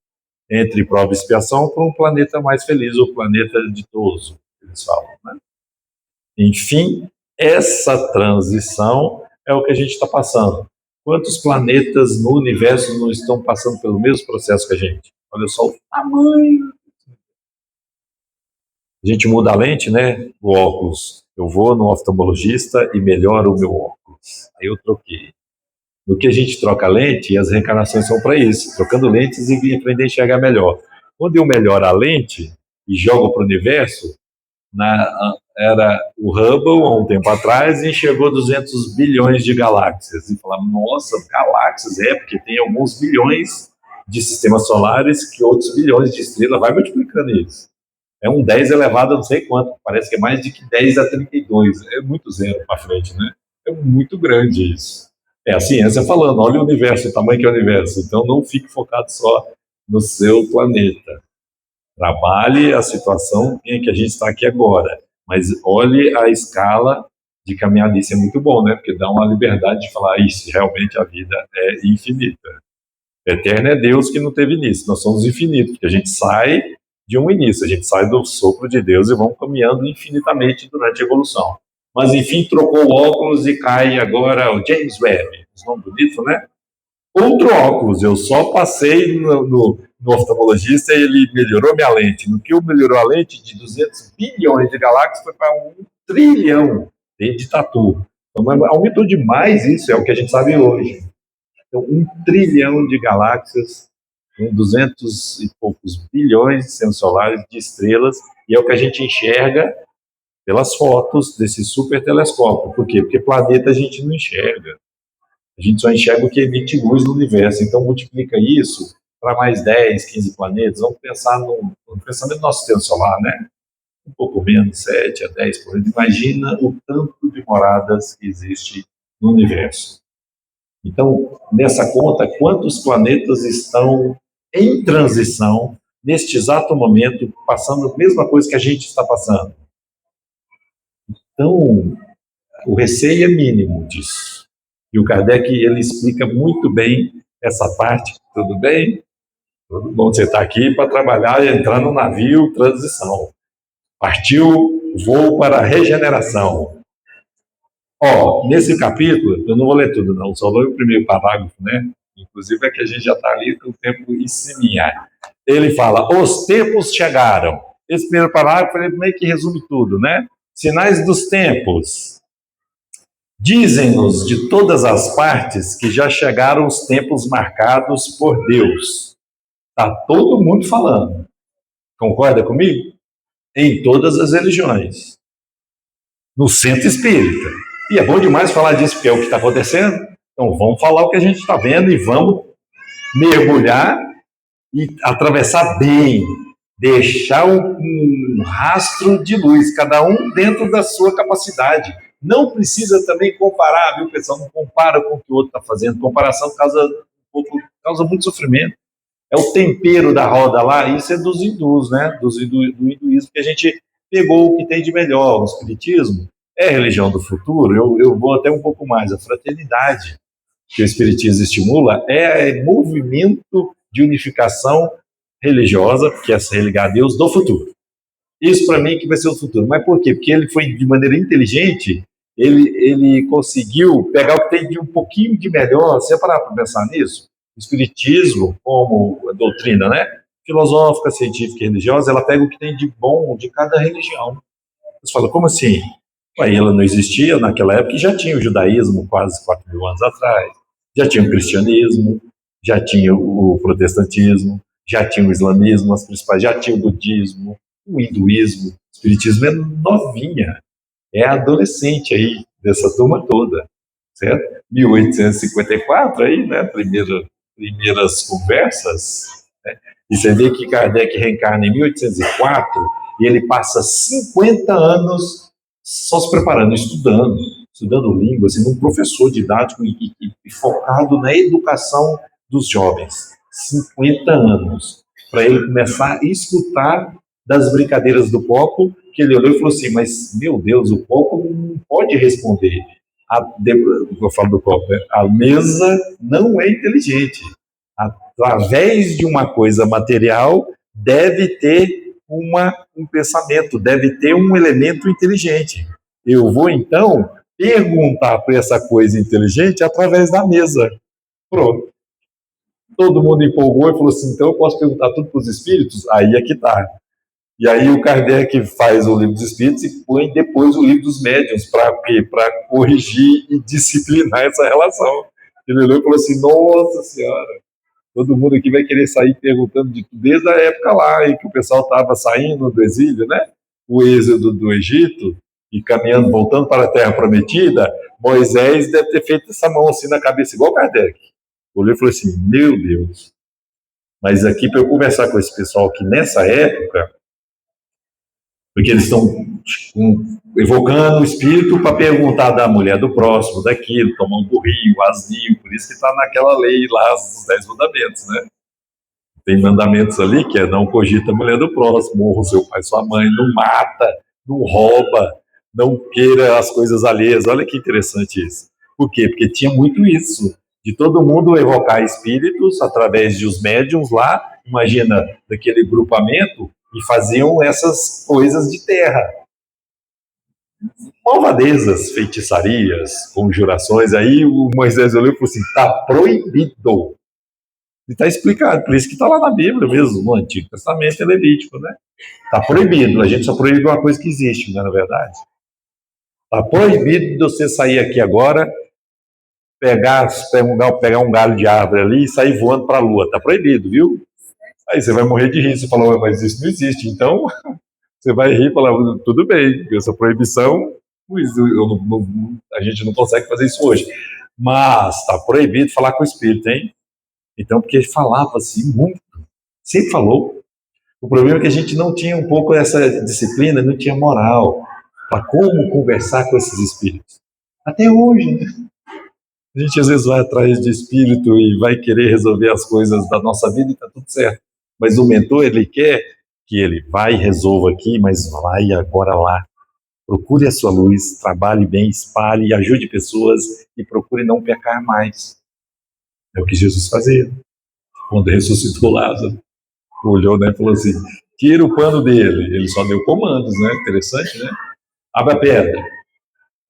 S1: entre prova e expiação para um planeta mais feliz, o planeta ditoso, eles falam, né? Enfim, essa transição é o que a gente está passando. Quantos planetas no universo não estão passando pelo mesmo processo que a gente? Olha só o tamanho. A gente muda a lente, né? O óculos. Eu vou no oftalmologista e melhoro o meu óculos. Aí eu troquei. No que a gente troca a lente, e as reencarnações são para isso, trocando lentes e aprender a enxergar melhor. Quando eu melhoro a lente e jogo para o universo, era o Hubble, há um tempo atrás, e enxergou 200 bilhões de galáxias. E falava, nossa, galáxias, porque tem alguns bilhões de sistemas solares que outros bilhões de estrelas, vai multiplicando isso. É um 10 elevado a não sei quanto, parece que é mais de que 10 a 32, é muito zero para frente, né? É muito grande isso. É a ciência falando, olha o universo, o tamanho que é o universo, então não fique focado só no seu planeta. Trabalhe a situação em que a gente está aqui agora, mas olhe a escala de caminhar nisso é muito bom, né? Porque dá uma liberdade de falar isso, realmente a vida é infinita. Eterno é Deus que não teve início, nós somos infinitos, porque a gente sai de um início, a gente sai do sopro de Deus e vamos caminhando infinitamente durante a evolução. Mas enfim, trocou o óculos e cai agora o James Webb, um nome bonito, né? Outro óculos, eu só passei no oftalmologista e ele melhorou minha lente. No que eu melhorou a lente de 200 bilhões de galáxias foi para 1 trilhão de tatu. Então, aumentou demais isso, é o que a gente sabe hoje. Então, 1 trilhão de galáxias, com 200 e poucos bilhões de sistemas solares, de estrelas, e é o que a gente enxerga pelas fotos desse super telescópio. Por quê? Porque planeta a gente não enxerga. A gente só enxerga o que emite luz no universo. Então, multiplica isso para mais 10, 15 planetas. Vamos pensar no pensamento do nosso sistema solar, né? Um pouco menos, 7 a 10 planetas. Imagina o tanto de moradas que existe no universo. Então, nessa conta, quantos planetas estão em transição neste exato momento, passando a mesma coisa que a gente está passando? Então, o receio é mínimo disso. E o Kardec, ele explica muito bem essa parte. Tudo bem? Tudo bom, você está aqui para trabalhar e entrar no navio transição. Partiu voo para a regeneração. Nesse capítulo, eu não vou ler tudo não, só leio o primeiro parágrafo, né? Inclusive é que a gente já está ali com o tempo em cima. Ele fala, os tempos chegaram. Esse primeiro parágrafo, ele meio que resume tudo, né? Sinais dos tempos. Dizem-nos de todas as partes que já chegaram os tempos marcados por Deus. Está todo mundo falando. Concorda comigo? Em todas as religiões. No centro espírita. E é bom demais falar disso, porque é o que está acontecendo. Então vamos falar o que a gente está vendo e vamos mergulhar e atravessar bem. Deixar um rastro de luz, cada um dentro da sua capacidade. Não precisa também comparar, viu, pessoal? Não compara com o que o outro está fazendo. Comparação causa muito sofrimento. É o tempero da roda lá, isso é dos hindus, né? Do hinduísmo, que a gente pegou o que tem de melhor. O espiritismo é a religião do futuro, eu vou até um pouco mais. A fraternidade que o espiritismo estimula é movimento de unificação religiosa, que é se religar a Deus, do futuro. Isso para mim que vai ser o futuro. Mas por quê? Porque ele foi de maneira inteligente, ele conseguiu pegar o que tem de um pouquinho de melhor. Você parar para pensar nisso? O espiritismo, como doutrina, né? Filosófica, científica e religiosa, ela pega o que tem de bom de cada religião. Você fala, como assim? Aí ela não existia naquela época e já tinha o judaísmo quase 4.000 anos atrás, já tinha o cristianismo, já tinha o protestantismo, já tinha o islamismo, as principais, já tinha o budismo, o hinduísmo. O espiritismo é novinha, é adolescente aí dessa turma toda, certo? 1854 aí, né? Primeiras conversas, né? E você vê que Kardec reencarna em 1804 e ele passa 50 anos só se preparando, estudando línguas, sendo um professor didático e focado na educação dos jovens. 50 anos, para ele começar a escutar das brincadeiras do copo, que ele olhou e falou assim, mas, meu Deus, o copo não pode responder. Eu falo do copo, né? A mesa não é inteligente. Através de uma coisa material, deve ter um pensamento, deve ter um elemento inteligente. Eu vou, então, perguntar para essa coisa inteligente através da mesa. Pronto. Todo mundo empolgou e falou assim, então eu posso perguntar tudo para os espíritos? Aí é que está. E aí o Kardec faz o livro dos espíritos e põe depois o livro dos médiuns para corrigir e disciplinar essa relação. Ele olhou e falou assim, nossa senhora, todo mundo aqui vai querer sair perguntando de tudo, desde a época lá em que o pessoal estava saindo do exílio, né? O êxodo do Egito, e caminhando, voltando para a Terra Prometida, Moisés deve ter feito essa mão assim na cabeça, igual Kardec. Olhou e falou assim, meu Deus. Mas aqui para eu conversar com esse pessoal que nessa época, porque eles estão evocando o espírito para perguntar da mulher do próximo, daquilo, tomar um burrinho, asnio, por isso que está naquela lei lá, os 10 mandamentos, né? Tem mandamentos ali que é não cogita a mulher do próximo, honra o seu pai e sua mãe, não mata, não rouba, não queira as coisas alheias. Olha que interessante isso. Por quê? Porque tinha muito isso, de todo mundo evocar espíritos através de os médiums lá, imagina, daquele grupamento, e faziam essas coisas de terra. Malvadezas, feitiçarias, conjurações. Aí o Moisés olhou e falou assim: está proibido. E está explicado, por isso que está lá na Bíblia mesmo, no Antigo Testamento e Levítico, né? Está proibido, a gente só proíbe uma coisa que existe, não é verdade? Está proibido de você sair aqui agora, pegar um galho de árvore ali e sair voando para a lua. Está proibido, viu? Aí você vai morrer de rir, você fala, mas isso não existe. Então, você vai rir e falar, tudo bem, essa proibição, a gente não consegue fazer isso hoje. Mas está proibido falar com o espírito, hein? Então, porque ele falava assim muito, sempre falou. O problema é que a gente não tinha um pouco essa disciplina, não tinha moral para como conversar com esses espíritos. Até hoje, né? A gente às vezes vai atrás de espírito e vai querer resolver as coisas da nossa vida e está tudo certo. Mas o mentor, ele quer que ele vai e resolva aqui, mas vai agora lá. Procure a sua luz, trabalhe bem, espalhe, ajude pessoas e procure não pecar mais. É o que Jesus fazia. Quando ressuscitou Lázaro, olhou, né, e falou assim, tira o pano dele. Ele só deu comandos, né? Interessante, né? Abre a pedra.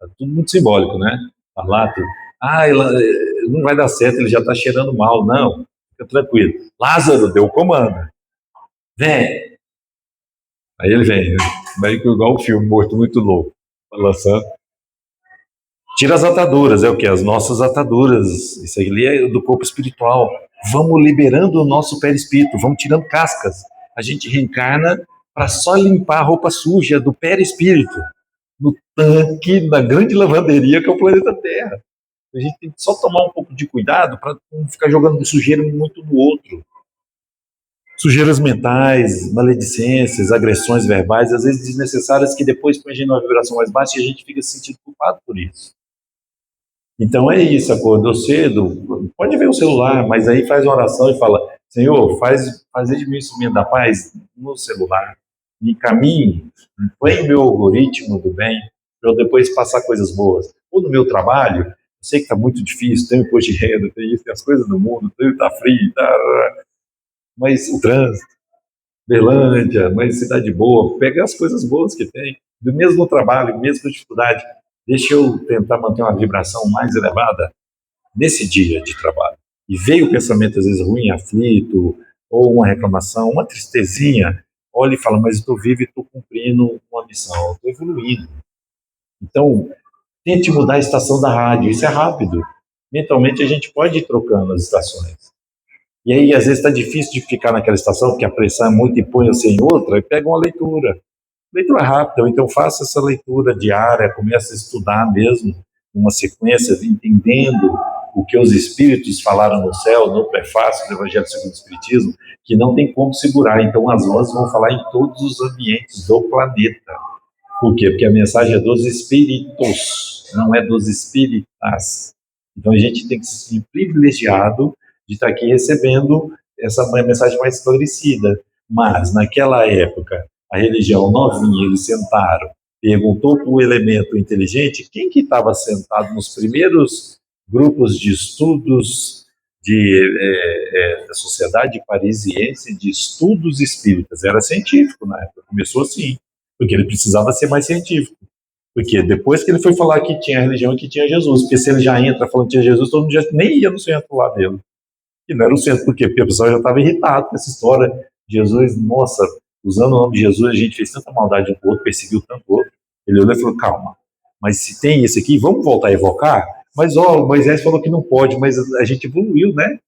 S1: Tá tudo muito simbólico, né? Tá lá, tudo. Não vai dar certo, ele já está cheirando mal. Não, fica tranquilo. Lázaro deu o comando. Vem. Aí ele vem, né? Vai igual o filme Morto Muito Louco. Lançando. Tira as ataduras, é o que? As nossas ataduras. Isso aí é do corpo espiritual. Vamos liberando o nosso perispírito, vamos tirando cascas. A gente reencarna para só limpar a roupa suja do perispírito, no tanque, na grande lavanderia que é o planeta Terra. A gente tem que só tomar um pouco de cuidado para não ficar jogando sujeira muito no outro. Sujeiras mentais, maledicências, agressões verbais, às vezes desnecessárias, que depois põe a gente numa vibração mais baixa e a gente fica se sentindo culpado por isso. Então é isso, acordou cedo, pode ver o celular, mas aí faz uma oração e fala, Senhor, faz de mim o instrumento da paz no celular, me encaminhe, põe meu algoritmo do bem, para eu depois passar coisas boas. Ou no meu trabalho, eu sei que está muito difícil, tem imposto de renda, tem isso, tem as coisas do mundo, está frio, mas o trânsito, Berlândia, mas cidade boa, pega as coisas boas que tem, do mesmo no trabalho, mesmo com dificuldade, deixa eu tentar manter uma vibração mais elevada nesse dia de trabalho. E veio o pensamento às vezes ruim, aflito, ou uma reclamação, uma tristezinha, olha e fala, mas eu estou vivo e estou cumprindo uma missão, estou evoluindo. Então, tente mudar a estação da rádio, isso é rápido. Mentalmente a gente pode ir trocando as estações. E aí, às vezes, está difícil de ficar naquela estação, porque a pressão é muito e põe-se em outra, e pega uma leitura. Leitura rápida, então faça essa leitura diária, comece a estudar mesmo, uma sequência, entendendo o que os espíritos falaram no céu, no prefácio do Evangelho segundo o Espiritismo, que não tem como segurar. Então, as vozes vão falar em todos os ambientes do planeta. Por quê? Porque a mensagem é dos espíritos, não é dos espíritas. Então, a gente tem que se sentir privilegiado de estar aqui recebendo essa mensagem mais esclarecida. Mas, naquela época, a religião novinha, eles sentaram, perguntou para o elemento inteligente quem que estava sentado nos primeiros grupos de estudos da Sociedade Parisiense de Estudos Espíritas. Era científico na época, começou assim, porque ele precisava ser mais científico. Porque depois que ele foi falar que tinha religião e que tinha Jesus, porque se ele já entra falando que tinha Jesus, todo mundo já nem ia no centro lá dele. E não era o centro, por quê? Porque o pessoal já estava irritado com essa história. Jesus, nossa, usando o nome de Jesus, a gente fez tanta maldade um com o outro, perseguiu tanto o outro. Ele olhou e falou, calma, mas se tem esse aqui, vamos voltar a evocar? Mas, ó, Moisés falou que não pode, mas a gente evoluiu, né?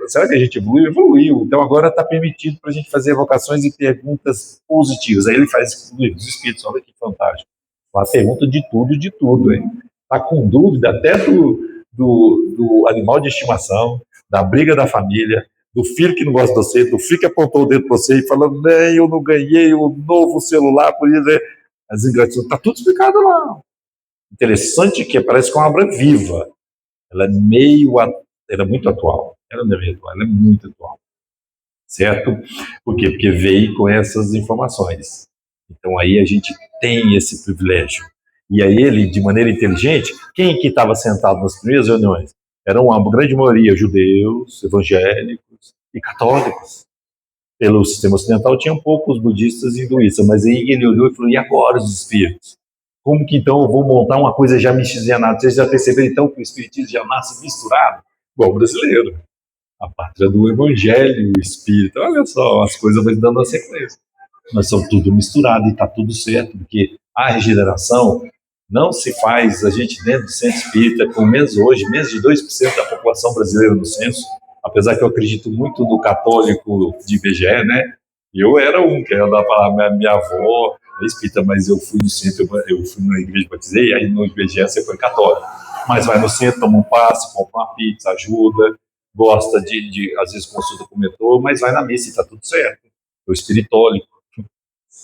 S1: Será que a gente evoluiu? Evoluiu. Então agora está permitido para a gente fazer evocações e perguntas positivas. Aí ele faz os espíritos, olha que fantástico. Uma pergunta de tudo, hein? Está com dúvida até do animal de estimação, da briga da família, do filho que não gosta de você, do filho que apontou o dedo para você e falou, nem, eu não ganhei o novo celular, por isso, as ingratidões, está tudo explicado lá. Interessante que parece que é uma obra viva. Ela é muito atual. Ela não é meio atual, ela é muito atual. Certo? Por quê? Porque veio com essas informações. Então aí a gente tem esse privilégio E aí ele, de maneira inteligente, quem que estava sentado nas primeiras reuniões? Eram a grande maioria judeus, evangélicos e católicos. Pelo sistema ocidental tinham poucos budistas e hinduístas, mas aí ele olhou e falou, e agora os espíritos? Como que então eu vou montar uma coisa já miscigenada? Vocês já perceberam então que o espiritismo já nasce misturado? Igual o brasileiro. A pátria do evangelho, o espírito. Olha só, as coisas vão dando a sequência. Nós somos tudo misturado e está tudo certo, porque a regeneração não se faz, a gente dentro do centro espírita, com menos hoje, menos de 2% da população brasileira no censo, apesar que eu acredito muito no católico de IBGE, né? Eu era que era da palavra, minha avó é espírita, mas eu fui no centro, eu fui na igreja, batizei, aí no IBGE você foi católico. Mas vai no centro, toma um passe, compra uma pizza, ajuda, gosta às vezes consulta com o mentor, mas vai na missa e está tudo certo. O espiritólico.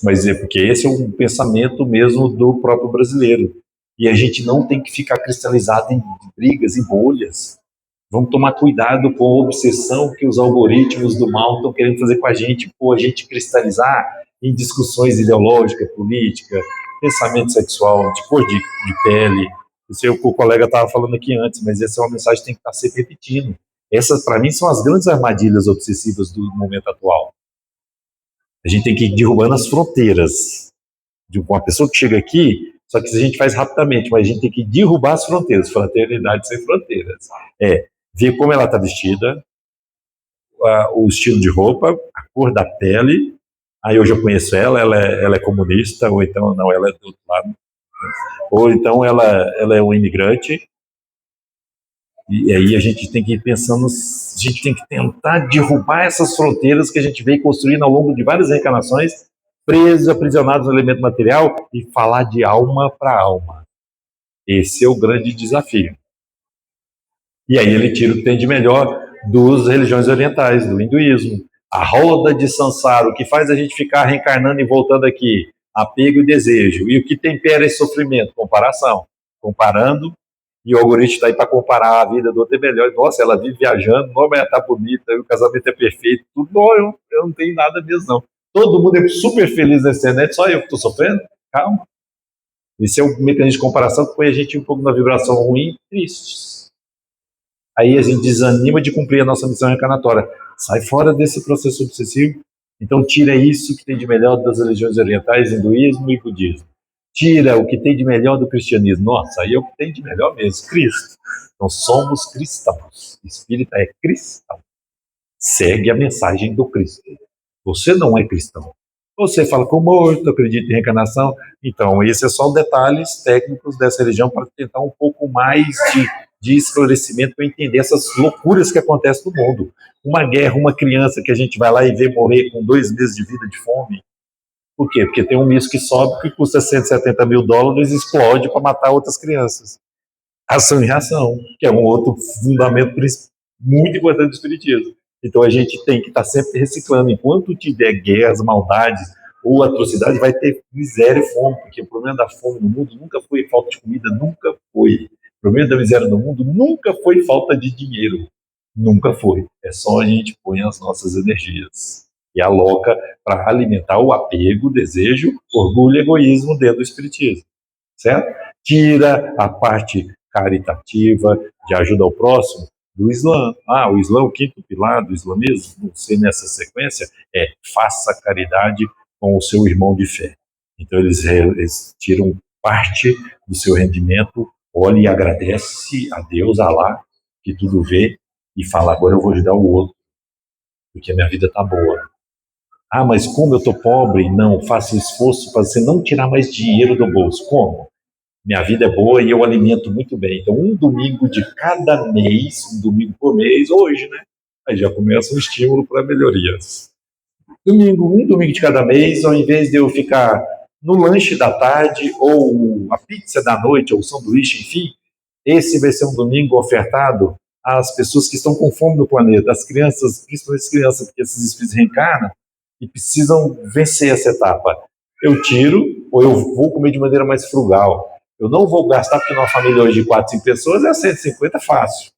S1: Mas é porque esse é um pensamento mesmo do próprio brasileiro. E a gente não tem que ficar cristalizado em brigas, em bolhas. Vamos tomar cuidado com a obsessão que os algoritmos do mal estão querendo fazer com a gente, a gente cristalizar em discussões ideológicas, políticas, pensamento sexual, de cor de pele. Isso é o que o colega estava falando aqui antes, mas essa é uma mensagem que tem que estar sempre repetindo. Essas, para mim, são as grandes armadilhas obsessivas do momento atual. A gente tem que ir derrubando as fronteiras. De uma pessoa que chega aqui, só que a gente faz rapidamente, mas a gente tem que derrubar as fronteiras, fraternidade sem fronteiras. Ver como ela está vestida, o estilo de roupa, a cor da pele. Aí eu já conheço ela é comunista, ou então não, ela é do outro lado. Ou então ela é um imigrante. E aí a gente tem que ir pensando, a gente tem que tentar derrubar essas fronteiras que a gente veio construindo ao longo de várias reencarnações, presos, aprisionados no elemento material, e falar de alma para alma. Esse é o grande desafio. E aí ele tira o que tem de melhor das religiões orientais, do hinduísmo. A roda de Sansara, o que faz a gente ficar reencarnando e voltando aqui? Apego e desejo. E o que tempera esse sofrimento? Comparação. Comparando, e o algoritmo está aí para comparar a vida do outro é melhor. Nossa, ela vive viajando, não, mas ela está bonita, o casamento é perfeito, tudo. Não, eu não tenho nada mesmo, não. Todo mundo é super feliz na internet, só eu que estou sofrendo? Calma. Esse é o mecanismo de comparação que põe a gente um pouco na vibração ruim e tristes. Aí a gente desanima de cumprir a nossa missão reencarnatória. Sai fora desse processo obsessivo. Então tira isso que tem de melhor das religiões orientais, hinduísmo e budismo. Tira o que tem de melhor do cristianismo. Nossa, aí é o que tem de melhor mesmo, Cristo. Nós somos cristãos. Espírita é cristão. Segue a mensagem do Cristo. Você não é cristão. Você fala com o morto, acredita em reencarnação. Então, esses são detalhes técnicos dessa religião para tentar um pouco mais de esclarecimento para entender essas loucuras que acontecem no mundo. Uma guerra, uma criança que a gente vai lá e vê morrer com 2 meses de vida de fome. Por quê? Porque tem um míssil que sobe que custa $170 mil e explode para matar outras crianças. Ação e reação, que é um outro fundamento muito importante do espiritismo. Então a gente tem que estar sempre reciclando. Enquanto tiver guerras, maldades ou atrocidades, vai ter miséria e fome, porque o problema da fome no mundo nunca foi falta de comida, nunca foi. O problema da miséria no mundo nunca foi falta de dinheiro. Nunca foi. É só a gente põe as nossas energias e aloca para alimentar o apego, o desejo, orgulho e egoísmo dentro do espiritismo. Certo? Tira a parte caritativa, de ajuda ao próximo, do Islã. O Islã, o quinto pilar do islamismo, não sei nessa sequência, faça caridade com o seu irmão de fé. Então eles tiram parte do seu rendimento, olha e agradece a Deus, a Allah, que tudo vê, e fala, agora eu vou ajudar o outro, porque a minha vida está boa. Mas como eu estou pobre? Não, faça esforço para você não tirar mais dinheiro do bolso. Como? Minha vida é boa e eu alimento muito bem. Então, um domingo de cada mês, um domingo por mês, hoje, né? Aí já começa um estímulo para melhorias. Um domingo de cada mês, ao invés de eu ficar no lanche da tarde, ou a pizza da noite, ou o sanduíche, enfim, esse vai ser um domingo ofertado às pessoas que estão com fome no planeta, às crianças, principalmente as crianças, porque esses espíritos reencarnam e precisam vencer essa etapa. Eu tiro, ou eu vou comer de maneira mais frugal. Eu não vou gastar, porque numa família hoje de 4, 5 pessoas é 150 fácil.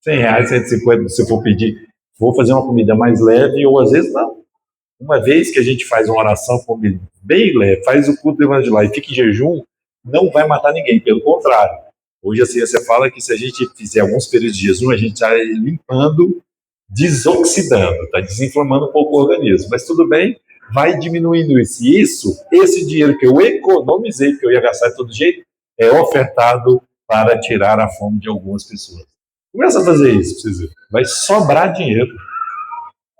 S1: R$100, 150, se eu for pedir, vou fazer uma comida mais leve, ou às vezes não. Uma vez que a gente faz uma oração bem leve, faz o culto do Evangelho e fica em jejum, não vai matar ninguém, pelo contrário. Hoje a ciência fala que se a gente fizer alguns períodos de jejum, a gente está limpando, desoxidando, está desinflamando um pouco o organismo. Mas tudo bem, vai diminuindo isso. E esse dinheiro que eu economizei, que eu ia gastar de todo jeito, é ofertado para tirar a fome de algumas pessoas. Começa a fazer isso, precisa. Vai sobrar dinheiro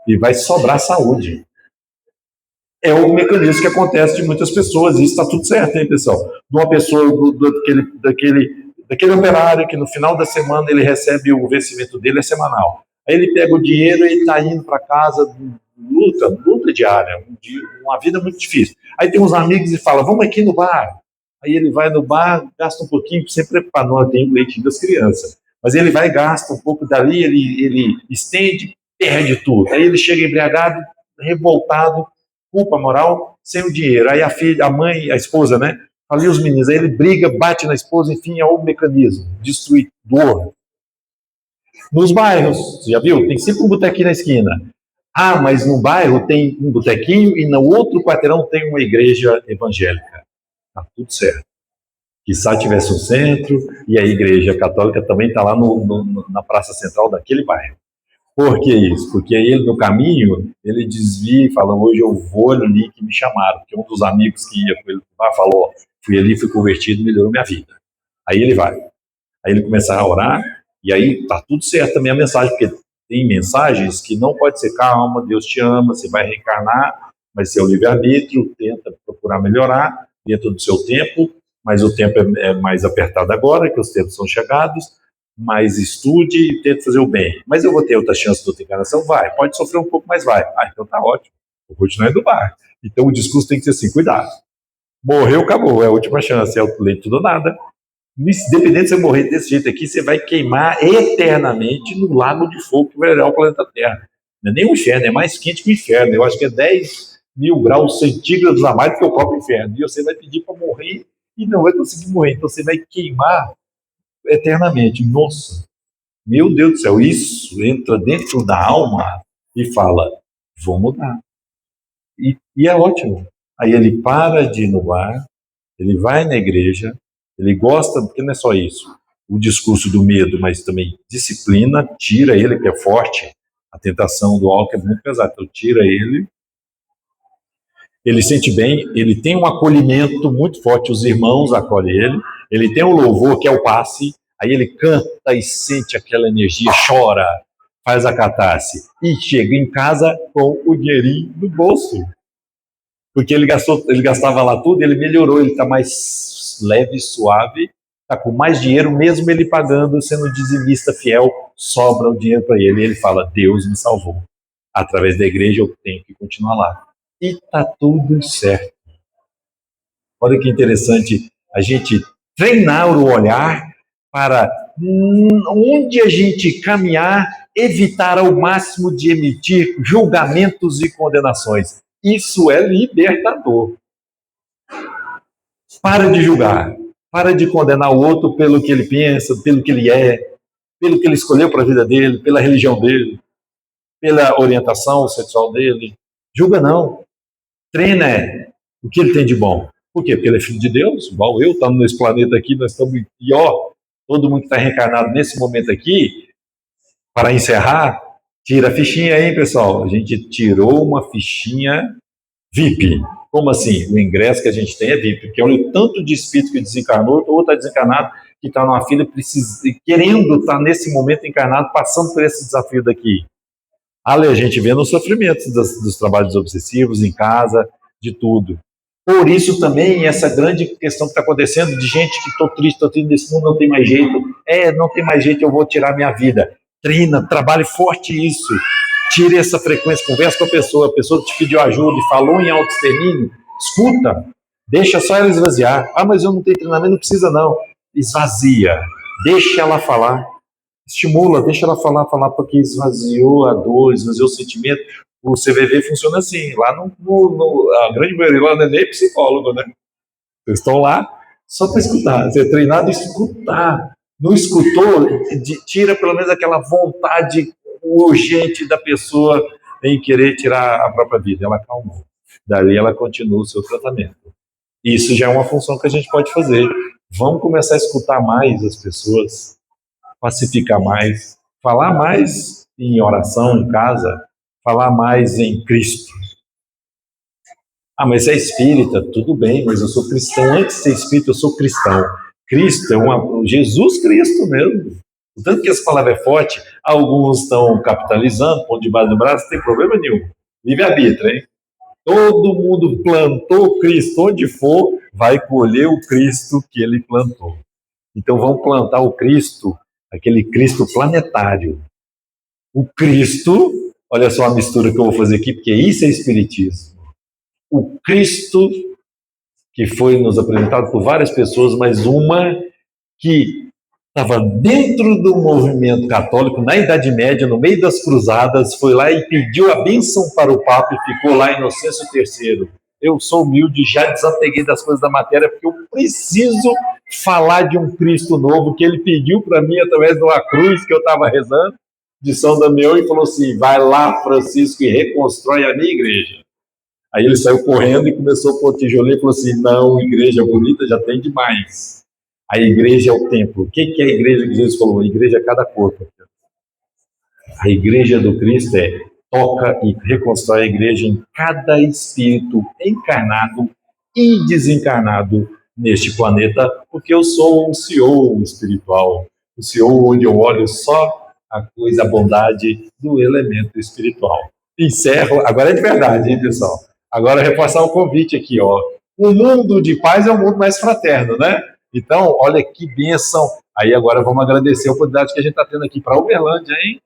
S1: e vai sobrar saúde. É o mecanismo que acontece de muitas pessoas, e isso está tudo certo, hein, pessoal? De uma pessoa, daquele operário que no final da semana ele recebe o vencimento dele, é semanal. Aí ele pega o dinheiro e está indo para casa, luta diária, uma vida muito difícil. Aí tem uns amigos e fala, vamos aqui no bar. Aí ele vai no bar, gasta um pouquinho, sempre para nós tem o leitinho das crianças. Mas ele vai, gasta um pouco dali, ele estende, perde tudo. Aí ele chega embriagado, revoltado, culpa moral, sem o dinheiro. Aí a filha, a mãe, a esposa, né? Ali os meninos, aí ele briga, bate na esposa, enfim, é o mecanismo destruidor. Nos bairros, você já viu? Tem sempre um botequinho na esquina. Ah, mas no bairro tem um botequinho e no outro quarteirão tem uma igreja evangélica. Tá tudo certo. Quizá tivesse um centro e a igreja católica também está lá na praça central daquele bairro. Por que isso? Porque ele, no caminho, ele desvia e fala, hoje eu vou ali que me chamaram. Porque um dos amigos que ia com ele falou, fui ali, fui convertido, melhorou minha vida. Aí ele vai. Aí ele começa a orar, e aí tá tudo certo também a mensagem, porque tem mensagens que não pode ser calma, Deus te ama, você vai reencarnar, mas seu livre-arbítrio, tenta procurar melhorar dentro do seu tempo, mas o tempo é mais apertado agora, que os tempos são chegados, mas estude e tente fazer o bem. Mas eu vou ter outra chance de outra encarnação? Vai. Pode sofrer um pouco, mas vai. Ah, então tá ótimo. Vou continuar indo no bar. Então o discurso tem que ser assim, cuidado. Morreu, acabou. É a última chance. É o leite tudo ou nada. Independente de você morrer desse jeito aqui, você vai queimar eternamente no lago de fogo que vai virar o planeta Terra. Não é nem o inferno, é mais quente que o inferno. Eu acho que é 10 mil graus centígrados a mais do que o próprio inferno. E você vai pedir para morrer e não vai conseguir morrer. Então você vai queimar eternamente. Nossa, meu Deus do céu, isso entra dentro da alma e fala, vou mudar. E é ótimo. Aí ele para de ir no bar, ele vai na igreja, ele gosta, porque não é só isso, o discurso do medo, mas também disciplina, tira ele, que é forte, a tentação do álcool é muito pesada, então tira ele sente bem, ele tem um acolhimento muito forte, os irmãos acolhem ele tem um louvor que é o passe, aí ele canta e sente aquela energia, chora, faz a catarse, e chega em casa com o dinheirinho no bolso. Porque ele gastava lá tudo, ele melhorou, ele está mais leve, suave, está com mais dinheiro, mesmo ele pagando, sendo dizimista fiel, sobra o dinheiro para ele. E ele fala, Deus me salvou. Através da igreja eu tenho que continuar lá. E está tudo certo. Olha que interessante a gente treinar o olhar para onde a gente caminhar, evitar ao máximo de emitir julgamentos e condenações. Isso é libertador. Para de julgar, para de condenar o outro pelo que ele pensa, pelo que ele é, pelo que ele escolheu para a vida dele, pela religião dele, pela orientação sexual dele. Julga não. Treina o que ele tem de bom. Por quê? Porque ele é filho de Deus, igual eu, estamos nesse planeta aqui, nós estamos pior. Todo mundo que está reencarnado nesse momento aqui, para encerrar, tira a fichinha aí, pessoal. A gente tirou uma fichinha VIP. Como assim? O ingresso que a gente tem é VIP, porque olha o tanto de espírito que desencarnou, ou está desencarnado, que está numa fila, querendo estar nesse momento encarnado, passando por esse desafio daqui. Ali a gente vê nos sofrimentos dos trabalhos obsessivos, em casa, de tudo. Por isso também essa grande questão que está acontecendo de gente que estou triste nesse mundo, não tem mais jeito. Não tem mais jeito, eu vou tirar minha vida. Treina, trabalhe forte isso. Tire essa frequência, conversa com a pessoa te pediu ajuda e falou em autoextermínio, escuta, deixa só ela esvaziar. Ah, mas eu não tenho treinamento, não precisa não. Esvazia, deixa ela falar, estimula, deixa ela falar, porque esvaziou a dor, esvaziou o sentimento. O CVV funciona assim, lá a grande maioria lá não é nem psicólogo, né? Vocês estão lá só para escutar, você é treinado a escutar. Não escutou, tira pelo menos aquela vontade urgente da pessoa em querer tirar a própria vida. Ela acalmou. Dali ela continua o seu tratamento. Isso já é uma função que a gente pode fazer. Vamos começar a escutar mais as pessoas, pacificar mais, falar mais em oração em casa, falar mais em Cristo. Ah, mas é espírita, tudo bem, mas eu sou cristão. Antes de ser espírita, eu sou cristão. Cristo é Jesus Cristo mesmo. O tanto que essa palavra é forte, alguns estão capitalizando, pondo debaixo do braço, não tem problema nenhum. Livre-arbítrio, hein? Todo mundo plantou Cristo, onde for, vai colher o Cristo que ele plantou. Então vamos plantar o Cristo, aquele Cristo planetário. O Cristo, olha só a mistura que eu vou fazer aqui, porque isso é espiritismo. O Cristo que foi nos apresentado por várias pessoas, mas uma que estava dentro do movimento católico, na Idade Média, no meio das cruzadas, foi lá e pediu a bênção para o Papa e ficou lá Inocêncio III. Eu sou humilde, já desapeguei das coisas da matéria, porque eu preciso falar de um Cristo novo que ele pediu para mim através de uma cruz que eu estava rezando, de São Damião, e falou assim, vai lá, Francisco, e reconstrói a minha igreja. Aí ele saiu correndo e começou a pôr tijolinho e falou assim, não, igreja bonita já tem demais. A igreja é o templo. O que é a igreja que Jesus falou? A igreja é cada corpo. A igreja do Cristo toca e reconstrói a igreja em cada espírito encarnado e desencarnado neste planeta, porque eu sou um CEO espiritual. O CEO onde eu olho só a coisa, a bondade do elemento espiritual. Encerro, agora é de verdade, hein, pessoal? Agora reforçar o convite aqui, ó. O mundo de paz é um mundo mais fraterno, né? Então, olha que bênção. Aí agora vamos agradecer a oportunidade que a gente está tendo aqui para Uberlândia, hein?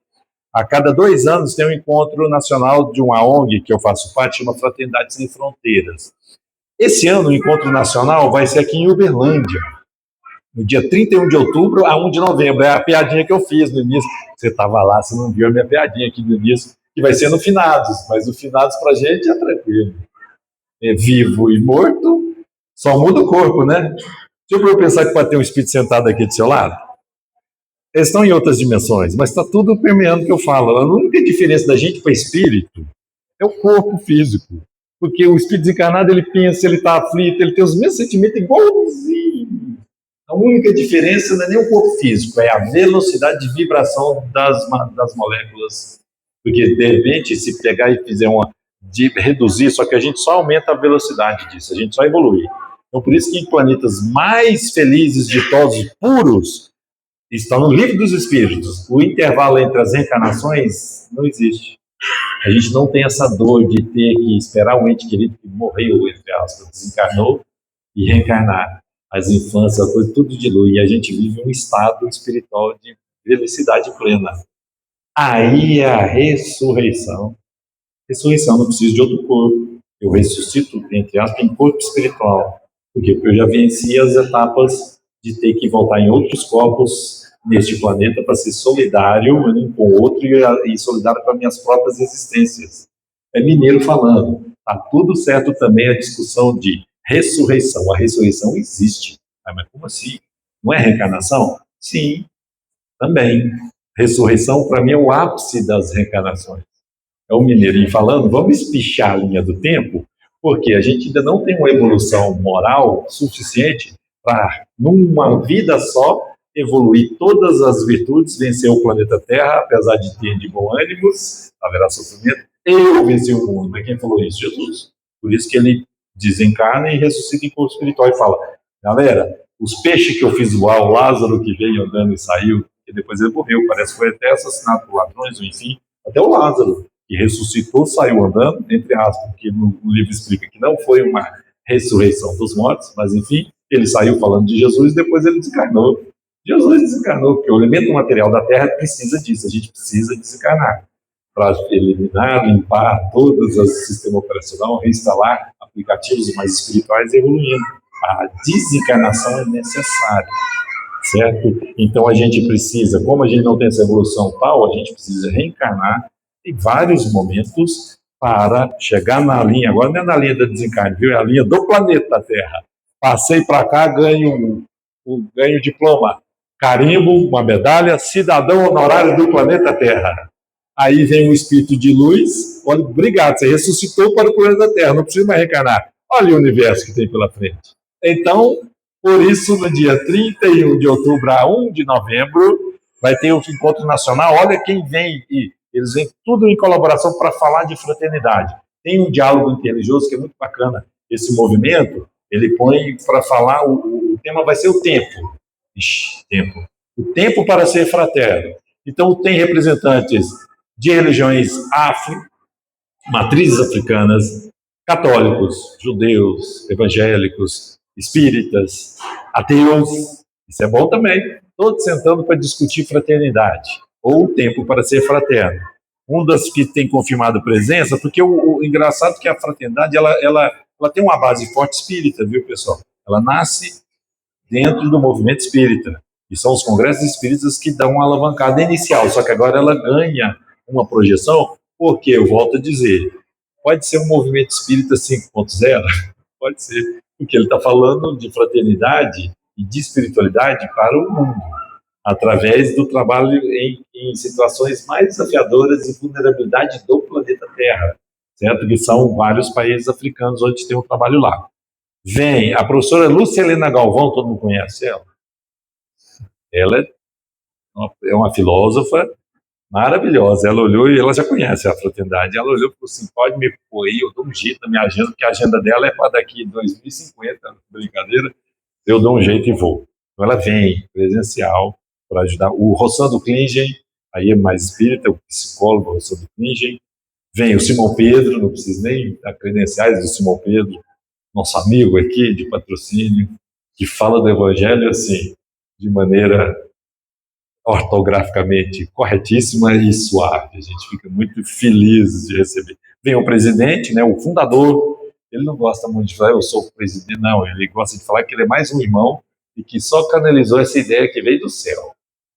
S1: A cada 2 anos tem um encontro nacional de uma ONG que eu faço parte, chama Fraternidade Sem Fronteiras. Esse ano o encontro nacional vai ser aqui em Uberlândia, no dia 31 de outubro a 1 de novembro. É a piadinha que eu fiz no início. Você estava lá, você não viu a minha piadinha aqui no início, que vai ser no Finados, mas o Finados para a gente é tranquilo. É vivo e morto, só muda o corpo, né? Deixa eu pensar que pode ter um espírito sentado aqui do seu lado. Eles estão em outras dimensões, mas está tudo permeando o que eu falo. A única diferença da gente para espírito é o corpo físico. Porque o espírito desencarnado, ele pensa, ele está aflito, ele tem os mesmos sentimentos igualzinho. A única diferença não é nem o corpo físico, é a velocidade de vibração das moléculas. Porque, de repente, se pegar e fizer de reduzir, só que a gente só aumenta a velocidade disso, a gente só evolui. Então, por isso que em planetas mais felizes, ditosos, puros, estão no livro dos espíritos. O intervalo entre as reencarnações não existe. A gente não tem essa dor de ter que esperar um ente querido que morreu, entre aspas, desencarnou e reencarnar. As infâncias, a coisa, tudo dilui. E a gente vive um estado espiritual de felicidade plena. Aí é a ressurreição. Ressurreição, não preciso de outro corpo. Eu ressuscito, entre aspas, em corpo espiritual. Por quê? Porque eu já venci as etapas de ter que voltar em outros corpos neste planeta para ser solidário um com o outro e solidário com as minhas próprias existências. É mineiro falando. Está tudo certo também a discussão de ressurreição. A ressurreição existe. Ah, mas como assim? Não é reencarnação? Sim, também. Ressurreição, para mim, é o ápice das reencarnações. É o mineirinho falando, vamos espichar a linha do tempo, porque a gente ainda não tem uma evolução moral suficiente para, numa vida só, evoluir todas as virtudes, vencer o planeta Terra, apesar de ter de bom ânimos, haverá sofrimento, eu venci o mundo. Mas quem falou isso? Jesus. Por isso que ele desencarna e ressuscita em corpo espiritual e fala, galera, os peixes que eu fiz voar, o Lázaro que veio andando e saiu, e depois ele morreu, parece que foi até assassinado por ladrões, ou enfim, até o Lázaro, que ressuscitou, saiu andando, entre aspas, porque no livro explica que não foi uma ressurreição dos mortos, mas enfim, ele saiu falando de Jesus e depois ele desencarnou. Jesus desencarnou, porque o elemento material da Terra precisa disso, a gente precisa desencarnar para eliminar, limpar todos os sistemas operacionais, reinstalar aplicativos mais espirituais e evoluindo. A desencarnação é necessária, certo? Então a gente precisa, como a gente não tem essa evolução tal, a gente precisa reencarnar em vários momentos para chegar na linha, agora não é na linha da desencarne, viu? É a linha do planeta Terra. Passei para cá, ganho diploma, carimbo, uma medalha, cidadão honorário do planeta Terra. Aí vem um espírito de luz, olha, obrigado, você ressuscitou para o planeta Terra, não precisa mais reencarnar. Olha o universo que tem pela frente. Então, por isso, no dia 31 de outubro a 1 de novembro, vai ter o encontro nacional. Olha quem vem, e eles vêm tudo em colaboração para falar de fraternidade. Tem um diálogo interreligioso que é muito bacana. Esse movimento, ele põe para falar, o tema vai ser o tempo. Ixi, tempo. O tempo para ser fraterno. Então, tem representantes de religiões matrizes africanas, católicos, judeus, evangélicos, espíritas, ateus. Isso é bom também. Todos sentando para discutir fraternidade, ou o tempo para ser fraterno. Um das que tem confirmado presença, porque o engraçado é que a fraternidade ela tem uma base forte espírita, viu, pessoal? Ela nasce dentro do movimento espírita. E são os congressos espíritas que dão uma alavancada inicial, só que agora ela ganha uma projeção, porque, eu volto a dizer, pode ser um movimento espírita 5.0, pode ser, porque ele está falando de fraternidade e de espiritualidade para o mundo, através do trabalho em situações mais desafiadoras e vulnerabilidade do planeta Terra, certo? Que são vários países africanos onde tem um trabalho lá. Vem a professora Lúcia Helena Galvão, todo mundo conhece ela? Ela é uma filósofa maravilhosa. Ela olhou e ela já conhece a fraternidade. Ela olhou e falou assim: pode me pôr aí, eu dou um jeito na minha agenda, porque a agenda dela é para daqui 2050, brincadeira, eu dou um jeito e vou. Então ela vem presencial para ajudar. O Rossando Klingen, aí é mais espírita, o psicólogo Rossando Klingen. Vem o Simão Pedro, não preciso nem dar credenciais do Simão Pedro, nosso amigo aqui de patrocínio, que fala do Evangelho assim, de maneira ortograficamente corretíssima e suave. A gente fica muito feliz de receber. Vem o presidente, né, o fundador, ele não gosta muito de falar, eu sou o presidente, não, ele gosta de falar que ele é mais um irmão e que só canalizou essa ideia que veio do céu.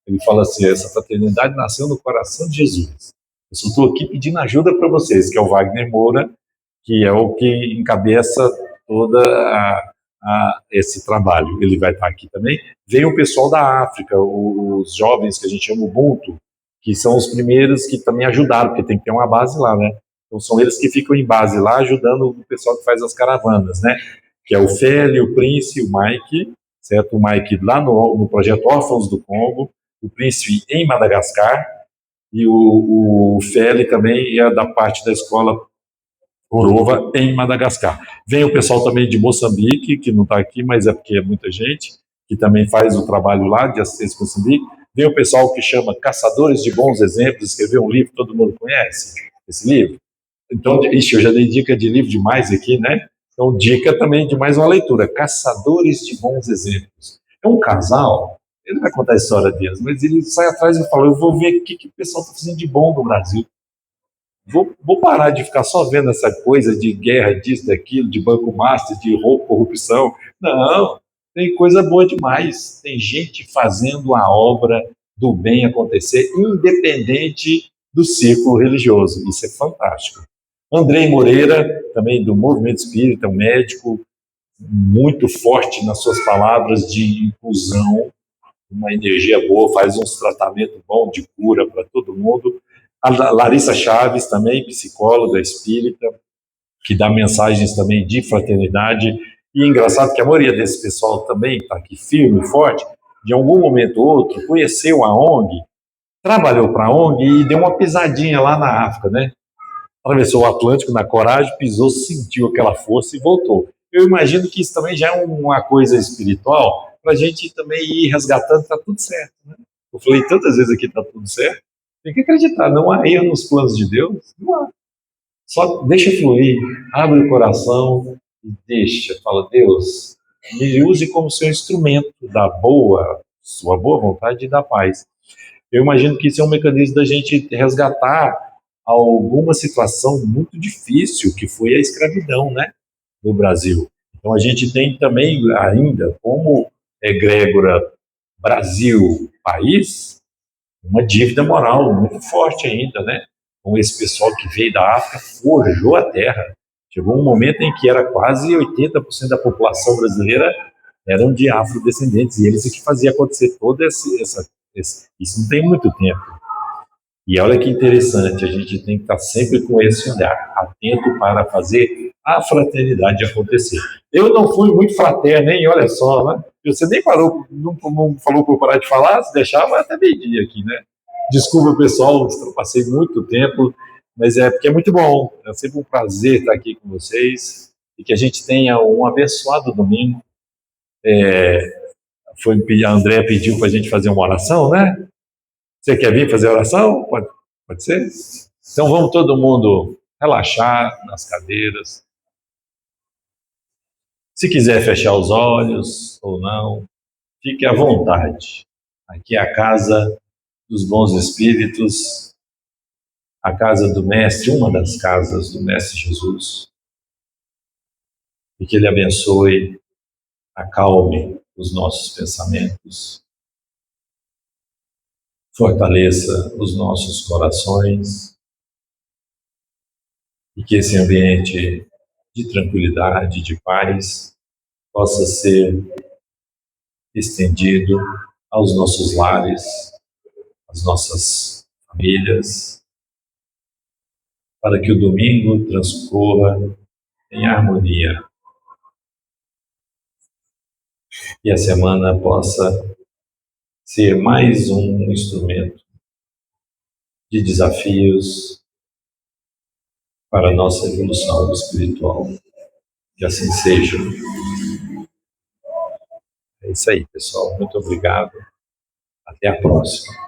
S1: Ele fala assim: essa fraternidade nasceu no coração de Jesus. Eu só estou aqui pedindo ajuda para vocês, que é o Wagner Moura, que é o que encabeça toda esse trabalho. Ele vai estar aqui também. Vem o pessoal da África, os jovens que a gente chama Ubuntu, que são os primeiros que também ajudaram, porque tem que ter uma base lá, né? Então são eles que ficam em base lá, ajudando o pessoal que faz as caravanas, né? Que é o Félio, o Prince, o Mike, certo? O Mike lá no projeto Órfãos do Congo, o Prince em Madagascar, e o Félio também é da parte da escola Corova em Madagascar. Vem o pessoal também de Moçambique, que não está aqui, mas é porque é muita gente, que também faz o trabalho lá de assistência em Moçambique. Vem o pessoal que chama Caçadores de Bons Exemplos, escreveu um livro, todo mundo conhece esse livro? Então, eu já dei dica de livro demais aqui, né? Então, dica também de mais uma leitura, Caçadores de Bons Exemplos. É um casal, ele vai contar a história deles, mas ele sai atrás e fala: eu vou ver o que o pessoal está fazendo de bom no Brasil. Vou parar de ficar só vendo essa coisa de guerra, disso, daquilo, de banco master, de roubo, corrupção. Não, tem coisa boa demais. Tem gente fazendo a obra do bem acontecer, independente do círculo religioso. Isso é fantástico. Andrei Moreira, também do Movimento Espírita, um médico muito forte nas suas palavras de inclusão, uma energia boa, faz uns tratamentos bons de cura para todo mundo. A Larissa Chaves, também psicóloga espírita, que dá mensagens também de fraternidade. E é engraçado que a maioria desse pessoal também está aqui firme e forte, de algum momento ou outro, conheceu a ONG, trabalhou para a ONG e deu uma pisadinha lá na África, né? Atravessou o Atlântico na coragem, pisou, sentiu aquela força e voltou. Eu imagino que isso também já é uma coisa espiritual, para a gente também ir resgatando, está tudo certo, né? Eu falei tantas vezes aqui, está tudo certo. Tem que acreditar, não há erro nos planos de Deus, não há. Só deixa fluir, abre o coração e deixa, fala: Deus, me use como seu instrumento da sua boa vontade e da paz. Eu imagino que isso é um mecanismo da gente resgatar alguma situação muito difícil, que foi a escravidão, né, no Brasil. Então a gente tem também ainda, como egrégora Brasil, país, uma dívida moral muito forte ainda, né? Com esse pessoal que veio da África, forjou a terra. Chegou um momento em que era quase 80% da população brasileira eram de afrodescendentes, e eles é que faziam acontecer toda isso não tem muito tempo. E olha que interessante, a gente tem que estar sempre com esse olhar, atento para fazer a fraternidade acontecer. Eu não fui muito fraterno, hein? Olha só, né? Você nem parou, não falou para eu parar de falar, se deixar, vai até meio-dia aqui, né? Desculpa, pessoal, passei muito tempo, mas é porque é muito bom. É sempre um prazer estar aqui com vocês e que a gente tenha um abençoado domingo. A André pediu para a gente fazer uma oração, né? Você quer vir fazer a oração? Pode ser? Então vamos todo mundo relaxar nas cadeiras. Se quiser fechar os olhos ou não, fique à vontade. Aqui é a casa dos bons espíritos, a casa do Mestre, uma das casas do Mestre Jesus. E que Ele abençoe, acalme os nossos pensamentos, fortaleça os nossos corações e que esse ambiente de tranquilidade, de paz, possa ser estendido aos nossos lares, às nossas famílias, para que o domingo transcorra em harmonia e a semana possa ser mais um instrumento de desafios para a nossa evolução espiritual. Que assim seja. É isso aí, pessoal. Muito obrigado. Até a próxima.